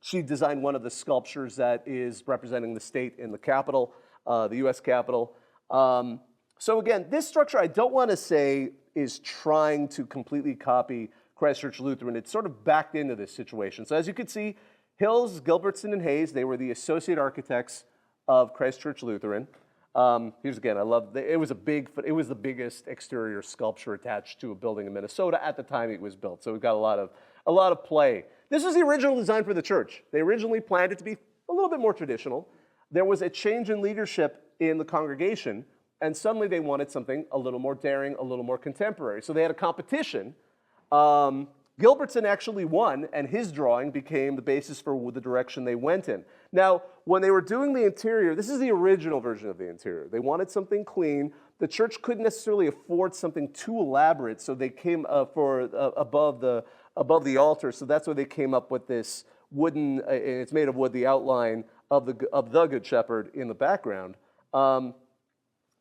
She designed one of the sculptures that is representing the state in the Capitol, the U.S. Capitol. So again, this structure I don't want to say is trying to completely copy Christ Church Lutheran. It's sort of backed into this situation. So as you can see, Hills, Gilbertson, and Hayes, they were the associate architects of Christ Church Lutheran. Here's again, it was the biggest exterior sculpture attached to a building in Minnesota at the time it was built. So we've got a lot of play. This was the original design for the church. They originally planned it to be a little bit more traditional. There was a change in leadership in the congregation, and suddenly they wanted something a little more daring, a little more contemporary. So they had a competition. Gilbertson actually won, and his drawing became the basis for the direction they went in. Now, when they were doing the interior, this is the original version of the interior. They wanted something clean. The church couldn't necessarily afford something too elaborate, so they came above the altar. So that's why they came up with this wooden. It's made of wood. The outline of the Good Shepherd in the background.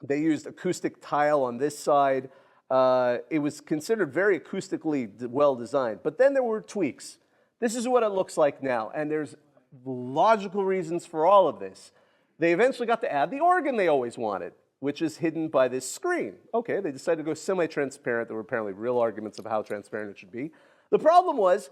They used acoustic tile on this side. It was considered very acoustically well designed. But then there were tweaks. This is what it looks like now, and there's logical reasons for all of this. They eventually got to add the organ they always wanted, which is hidden by this screen. Okay, they decided to go semi-transparent. There were apparently real arguments of how transparent it should be. The problem was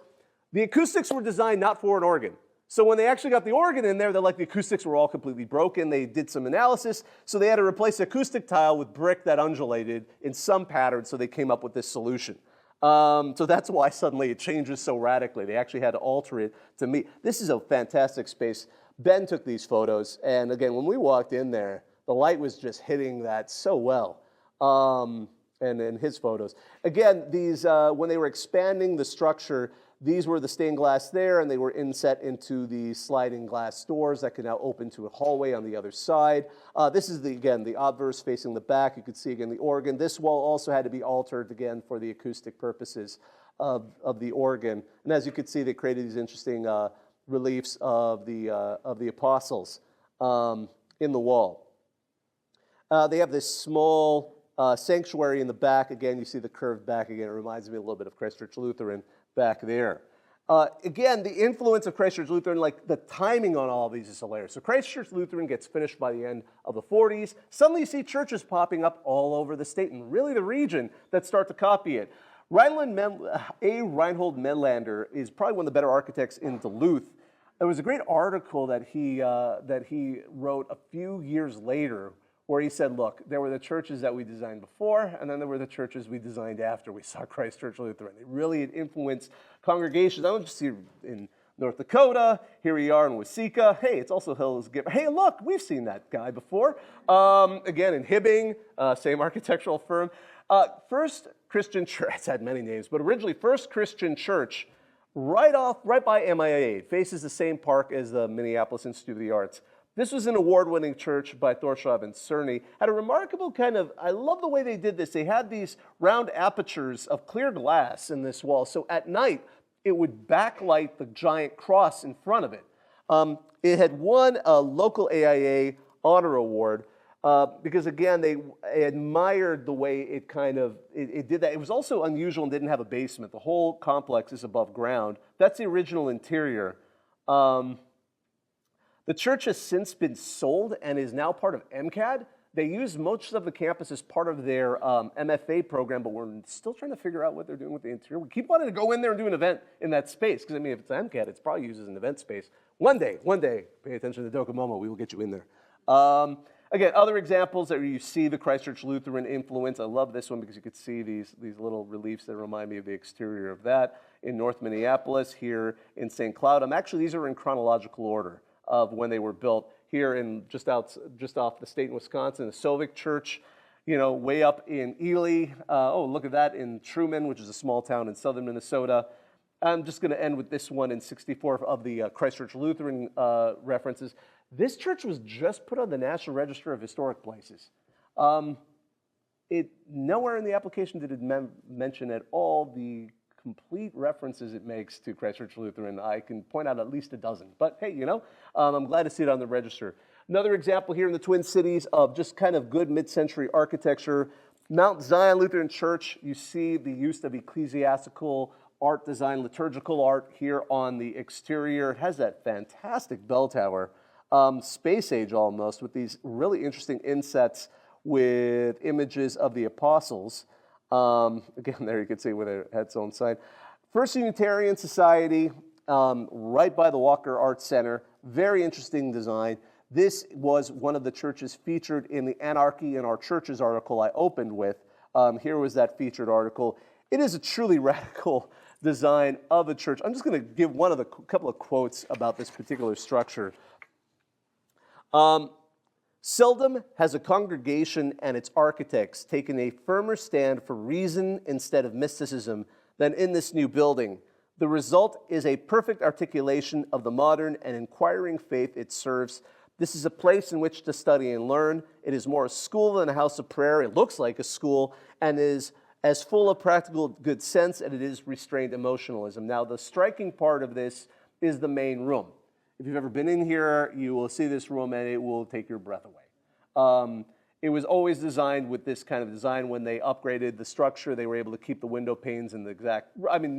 the acoustics were designed not for an organ. So when they actually got the organ in there, the acoustics were all completely broken. They did some analysis, so they had to replace acoustic tile with brick that undulated in some pattern, so they came up with this solution. So that's why suddenly it changes so radically. They actually had to alter it to meet. This is a fantastic space. Ben took these photos, and again, when we walked in there, the light was just hitting that so well. And in his photos. Again, these when they were expanding the structure, these were the stained glass there, and they were inset into the sliding glass doors that can now open to a hallway on the other side. This is, the obverse facing the back. You can see, again, the organ. This wall also had to be altered, again, for the acoustic purposes of the organ. And as you can see, they created these interesting reliefs of the apostles in the wall. They have this small sanctuary in the back. Again, you see the curved back again. It reminds me a little bit of Christ Church Lutheran back there. Again, the influence of Christ Church Lutheran, like the timing on all of these is hilarious. So Christ Church Lutheran gets finished by the end of the 40s. Suddenly you see churches popping up all over the state and really the region that start to copy it. Reinhold Medlander is probably one of the better architects in Duluth. There was a great article that he wrote a few years later where he said, look, there were the churches that we designed before, and then there were the churches we designed after we saw Christ Church Lutheran. It really influenced congregations. I don't just see in North Dakota, here we are in Waseca. Hey, it's also Hills Giver. Hey, look, we've seen that guy before. Again, in Hibbing, same architectural firm. First Christian Church, it's had many names, but originally First Christian Church, right by MIA, faces the same park as the Minneapolis Institute of the Arts. This was an award-winning church by Thorshav and Cerny. Had a remarkable kind of, I love the way they did this. They had these round apertures of clear glass in this wall. So at night, it would backlight the giant cross in front of it. It had won a local AIA honor award because, again, they admired the way it it did that. It was also unusual and didn't have a basement. The whole complex is above ground. That's the original interior. The church has since been sold and is now part of MCAD. They use most of the campus as part of their MFA program, but we're still trying to figure out what they're doing with the interior. We keep wanting to go in there and do an event in that space, because, I mean, if it's MCAD, it's probably used as an event space. One day, pay attention to Docomomo, we will get you in there. Again, other examples that you see the Christchurch Lutheran influence. I love this one because you could see these little reliefs that remind me of the exterior of that. In North Minneapolis, here in St. Cloud. Actually, these are in chronological order of when they were built. Here in just off the state in Wisconsin, the Sovic Church, way up in Ely. Oh, look at that in Truman, which is a small town in southern Minnesota. I'm just going to end with this one in 64 of the Christchurch Lutheran references. This church was just put on the National Register of Historic Places. Nowhere in the application did it mention at all the complete references it makes to Christchurch Lutheran. I can point out at least a dozen. But hey, I'm glad to see it on the register. Another example here in the Twin Cities of just kind of good mid-century architecture. Mount Zion Lutheran Church, you see the use of ecclesiastical art design, liturgical art here on the exterior. It has that fantastic bell tower, space age almost, with these really interesting insets with images of the apostles. Again, there you can see where it had its own sign. First Unitarian Society, right by the Walker Art Center. Very interesting design. This was one of the churches featured in the Anarchy in Our Churches article I opened with. Here was that featured article. It is a truly radical design of a church. I'm just going to give couple of quotes about this particular structure. Seldom has a congregation and its architects taken a firmer stand for reason instead of mysticism than in this new building. The result is a perfect articulation of the modern and inquiring faith it serves. This is a place in which to study and learn. It is more a school than a house of prayer. It looks like a school and is as full of practical good sense as it is restrained emotionalism. Now, the striking part of this is the main room. If you've ever been in here, you will see this room and it will take your breath away. It was always designed with this kind of design. When they upgraded the structure, they were able to keep the window panes in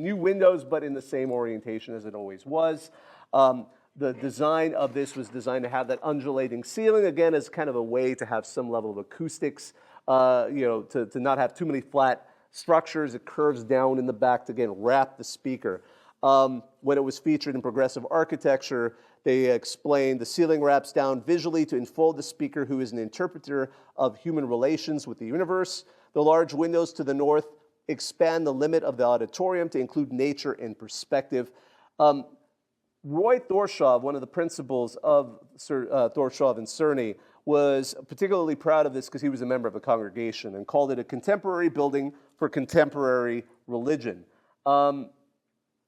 new windows, but in the same orientation as it always was. The design of this was designed to have that undulating ceiling, again, as kind of a way to have some level of acoustics, to not have too many flat structures. It curves down in the back to, again, wrap the speaker. When it was featured in progressive architecture, they explained the ceiling wraps down visually to enfold the speaker, who is an interpreter of human relations with the universe. The large windows to the north expand the limit of the auditorium to include nature and perspective. Roy Thorshav, one of the principals of Thorshav and Cerny, was particularly proud of this because he was a member of a congregation and called it a contemporary building for contemporary religion.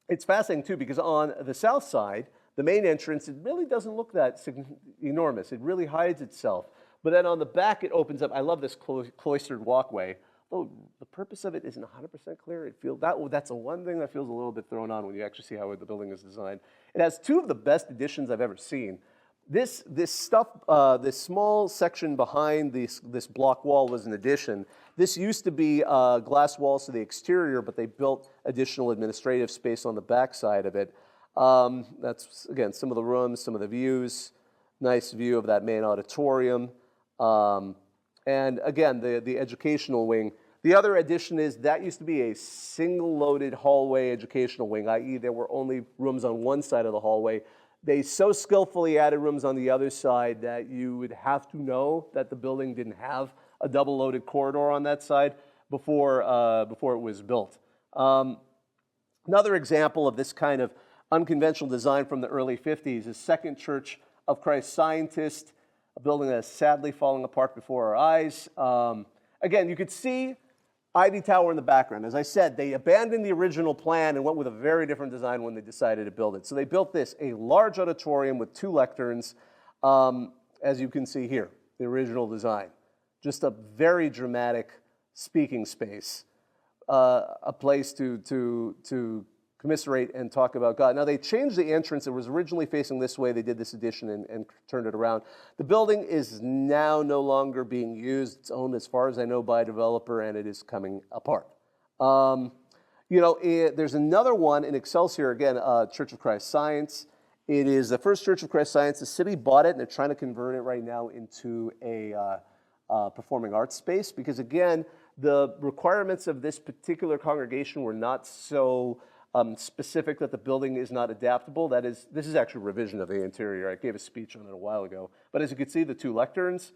It's fascinating, too, because on the south side, the main entrance, it really doesn't look that enormous. It really hides itself. But then on the back, it opens up. I love this cloistered walkway. Oh, the purpose of it isn't 100% clear. That's the one thing that feels a little bit thrown on when you actually see how the building is designed. It has two of the best additions I've ever seen. This small section behind this block wall was an addition. This used to be glass walls to the exterior, but they built additional administrative space on the back side of it. That's, again, some of the rooms, some of the views. Nice view of that main auditorium. And again, the educational wing. The other addition is that used to be a single-loaded hallway educational wing, i.e. there were only rooms on one side of the hallway. They so skillfully added rooms on the other side that you would have to know that the building didn't have a double-loaded corridor on that side before it was built. Another example of this kind of unconventional design from the early 50s is Second Church of Christ Scientist, a building that is sadly falling apart before our eyes. Again, you could see Ivy Tower in the background. As I said, they abandoned the original plan and went with a very different design when they decided to build it. So they built this, a large auditorium with two lecterns. As you can see here, the original design. Just a very dramatic speaking space, a place to commiserate and talk about God. Now, they changed the entrance. It was originally facing this way. They did this addition and turned it around. The building is now no longer being used. It's owned, as far as I know, by a developer, and it is coming apart. There's another one in Excelsior, again, Church of Christ Science. It is the first Church of Christ Science. The city bought it, and they're trying to convert it right now into a performing arts space because, again, the requirements of this particular congregation were not so specific that the building is not adaptable. This is actually a revision of the interior. I gave a speech on it a while ago. But as you can see, the two lecterns,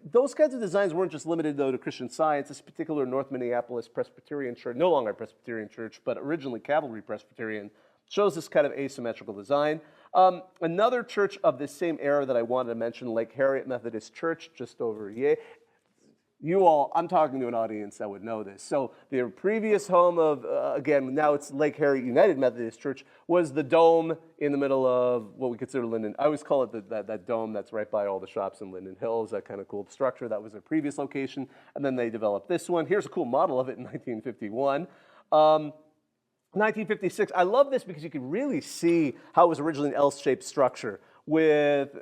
those kinds of designs weren't just limited, though, to Christian Science. This particular North Minneapolis Presbyterian Church, no longer a Presbyterian church, but originally Cavalry Presbyterian, shows this kind of asymmetrical design. Another church of this same era that I wanted to mention, Lake Harriet Methodist Church, just over here. You all, I'm talking to an audience that would know this. So the previous home of, again, now it's Lake Harriet United Methodist Church, was the dome in the middle of what we consider Linden. I always call it that dome that's right by all the shops in Linden Hills, that kind of cool structure. That was their previous location. And then they developed this one. Here's a cool model of it in 1951. 1956, I love this because you can really see how it was originally an L-shaped structure with,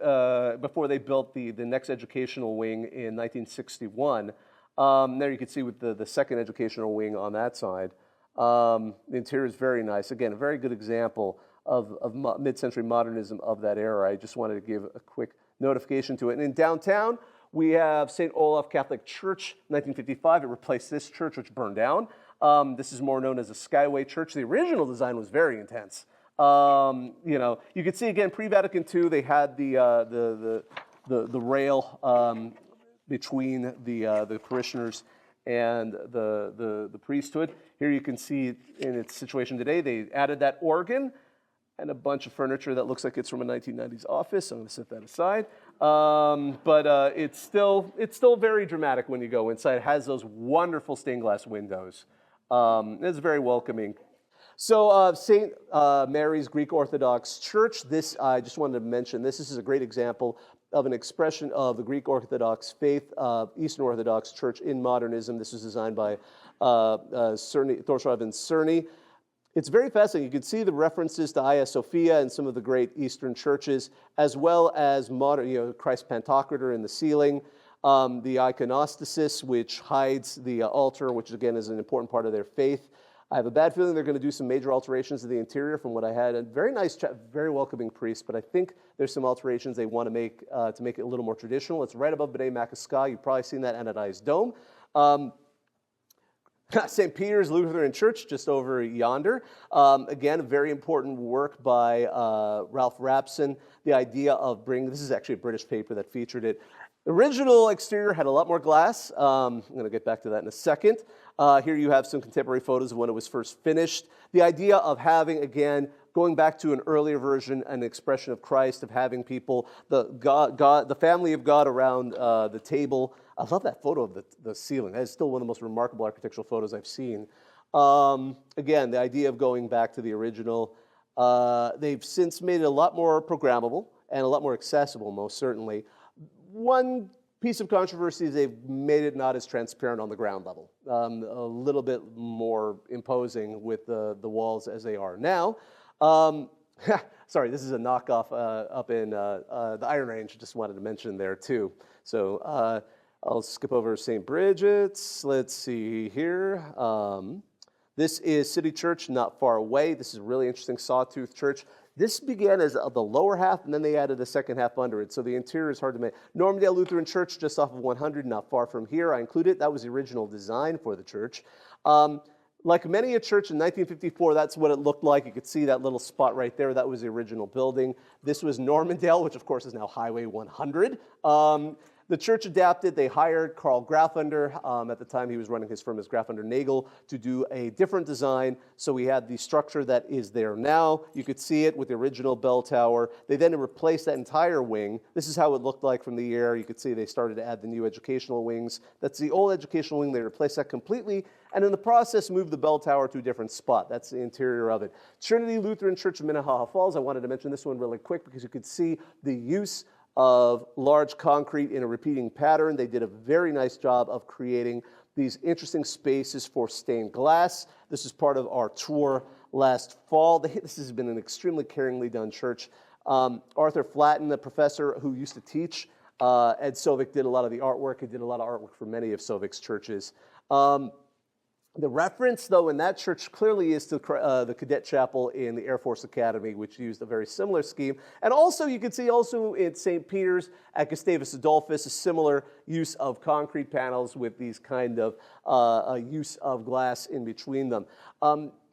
before they built the next educational wing in 1961. There you can see with the second educational wing on that side. The interior is very nice. Again, a very good example of mid-century modernism of that era. I just wanted to give a quick notification to it. And in downtown, we have St. Olaf Catholic Church, 1955. It replaced this church, which burned down. This is more known as a Skyway Church. The original design was very intense. You can see again pre-Vatican II. They had the rail between the parishioners and the priesthood. Here you can see in its situation today. They added that organ and a bunch of furniture that looks like it's from a 1990s office. I'm going to set that aside. But it's still very dramatic when you go inside. It has those wonderful stained glass windows. It's very welcoming. So St. Mary's Greek Orthodox Church, this I just wanted to mention this. This is a great example of an expression of the Greek Orthodox faith, Eastern Orthodox Church in modernism. This was designed by Thorshov and Cerny. It's very fascinating. You can see the references to Hagia Sophia and some of the great Eastern churches, as well as modern, Christ Pantocrator in the ceiling. The iconostasis, which hides the altar, which again is an important part of their faith. I have a bad feeling they're going to do some major alterations to the interior from what I had. A very nice, very welcoming priest, but I think there's some alterations they want to make it a little more traditional. It's right above B'nai Makaska. You've probably seen that anodized dome. St. Peter's Lutheran Church, just over yonder. Again, a very important work by Ralph Rapson. The idea of bringing, this is actually a British paper that featured it. The original exterior had a lot more glass. I'm going to get back to that in a second. Here you have some contemporary photos of when it was first finished. The idea of having, again, going back to an earlier version, an expression of Christ, of having people, the family of God around the table. I love that photo of the ceiling. That is still one of the most remarkable architectural photos I've seen. Again, the idea of going back to the original. They've since made it a lot more programmable and a lot more accessible, most certainly. One piece of controversy is they've made it not as transparent on the ground level, a little bit more imposing with the walls as they are now. Sorry, this is a knockoff up in the Iron Range. Just wanted to mention there too. So I'll skip over St. Bridget's. Let's see here. This is City Church, not far away. This is a really interesting sawtooth church. This began as the lower half, and then they added the second half under it. So the interior is hard to make. Normandale Lutheran Church, just off of 100, not far from here. I included. That was the original design for the church. Like many a church in 1954, that's what it looked like. You could see that little spot right there. That was the original building. This was Normandale, which of course is now Highway 100. The church adapted. They hired Karl Graffunder. At the time, he was running his firm as Graffunder Nagel to do a different design. So we had the structure that is there now. You could see it with the original bell tower. They then replaced that entire wing. This is how it looked like from the air. You could see they started to add the new educational wings. That's the old educational wing. They replaced that completely, and in the process, moved the bell tower to a different spot. That's the interior of it. Trinity Lutheran Church of Minnehaha Falls. I wanted to mention this one really quick because you could see the use of large concrete in a repeating pattern. They did a very nice job of creating these interesting spaces for stained glass. This is part of our tour last fall. This has been an extremely caringly done church. Arthur Flatten, the professor who used to teach Ed Sovic, did a lot of the artwork. He did a lot of artwork for many of Sovic's churches. The reference, though, in that church clearly is to the cadet chapel in the Air Force Academy, which used a very similar scheme. And also, you can see also in St. Peter's at Gustavus Adolphus, a similar use of concrete panels with these kind of use of glass in between them.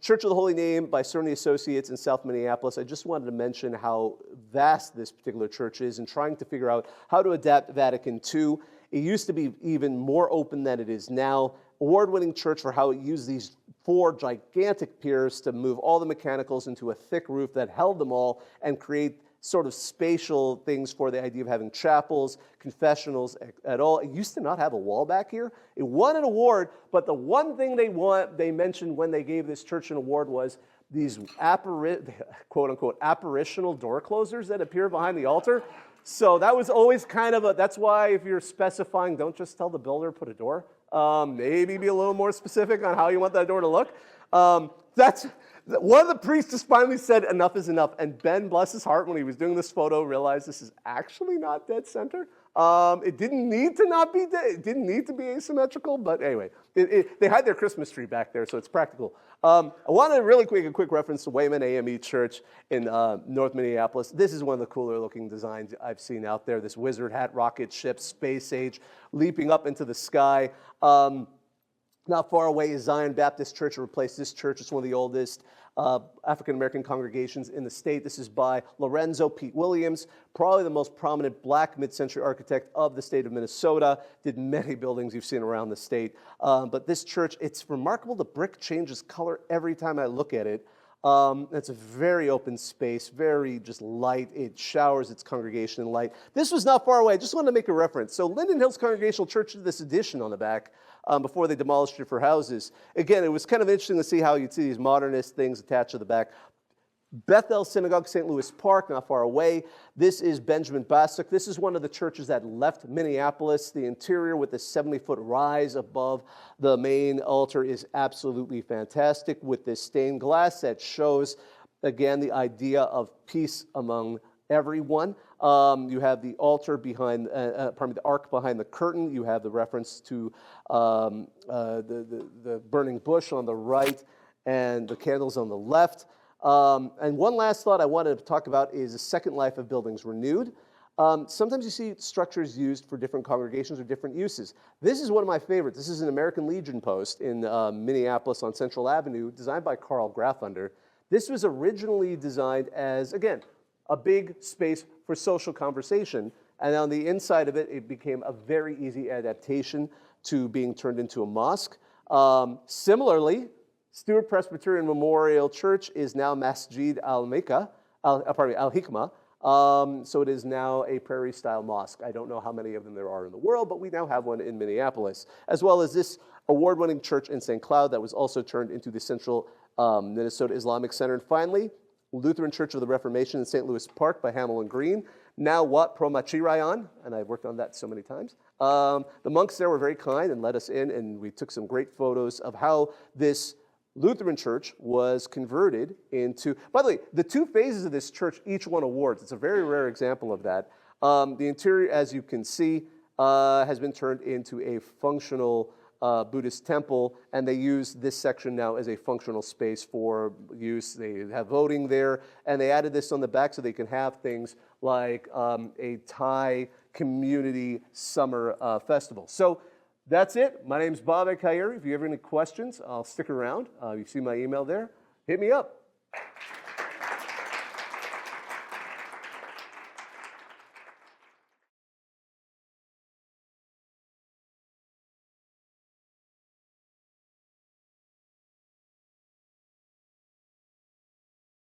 Church of the Holy Name by Cerny Associates in South Minneapolis. I just wanted to mention how vast this particular church is and trying to figure out how to adapt Vatican II. It used to be even more open than it is now. Award-winning church for how it used these 4 gigantic piers to move all the mechanicals into a thick roof that held them all and create sort of spatial things for the idea of having chapels, confessionals at all. It used to not have a wall back here. It won an award, but the one thing they mentioned when they gave this church an award was these quote-unquote apparitional door closers that appear behind the altar. So that was always kind of that's why if you're specifying, don't just tell the builder put a door. Maybe be a little more specific on how you want that door to look. That's one of the priests just finally said enough is enough. And Ben, bless his heart, when he was doing this photo, realized this is actually not dead center. It didn't need to not be dead. It didn't need to be asymmetrical. But anyway, they had their Christmas tree back there, so it's practical. I wanted to really quick a quick reference to Wayman AME Church in North Minneapolis. This is one of the cooler looking designs I've seen out there. This wizard hat rocket ship, space age, leaping up into the sky. Not far away is Zion Baptist Church. It replaced this church. It's one of the oldest African-American congregations in the state. This is by Lorenzo Pete Williams, probably the most prominent black mid-century architect of the state of Minnesota. Did many buildings you've seen around the state. But this church, it's remarkable. The brick changes color every time I look at it. It's a very open space, very just light. It showers its congregation in light. This was not far away. I just wanted to make a reference. So Linden Hills Congregational Church did this addition on the back before they demolished it for houses. Again, it was kind of interesting to see how you'd see these modernist things attached to the back. Bethel Synagogue, St. Louis Park, not far away. This is Benjamin Bassuk. This is one of the churches that left Minneapolis. The interior with the 70-foot rise above the main altar is absolutely fantastic with this stained glass that shows, again, the idea of peace among everyone. You have the altar behind, the ark behind the curtain. You have the reference to the burning bush on the right and the candles on the left. And one last thought I wanted to talk about is the second life of buildings renewed. Sometimes you see structures used for different congregations or different uses. This is one of my favorites. This is an American Legion post in Minneapolis on Central Avenue, designed by Karl Graffunder. This was originally designed as, again, a big space for social conversation. And on the inside of it, it became a very easy adaptation to being turned into a mosque. Similarly, Stewart Presbyterian Memorial Church is now Masjid Al-Hikmah. So it is now a prairie-style mosque. I don't know how many of them there are in the world, but we now have one in Minneapolis, as well as this award-winning church in St. Cloud that was also turned into the Central Minnesota Islamic Center. And finally, Lutheran Church of the Reformation in St. Louis Park by Hamel and Green. Now Wat Promachirayan, and I've worked on that so many times. The monks there were very kind and let us in, and we took some great photos of how this Lutheran church was converted into, by the way, the 2 phases of this church each won awards. It's a very rare example of that. The interior, as you can see, has been turned into a functional Buddhist temple, and they use this section now as a functional space for use. They have voting there, and they added this on the back so they can have things like a Thai community summer festival. So that's it. My name's Bobak Ha'Eri. If you have any questions, I'll stick around. You see my email there. Hit me up.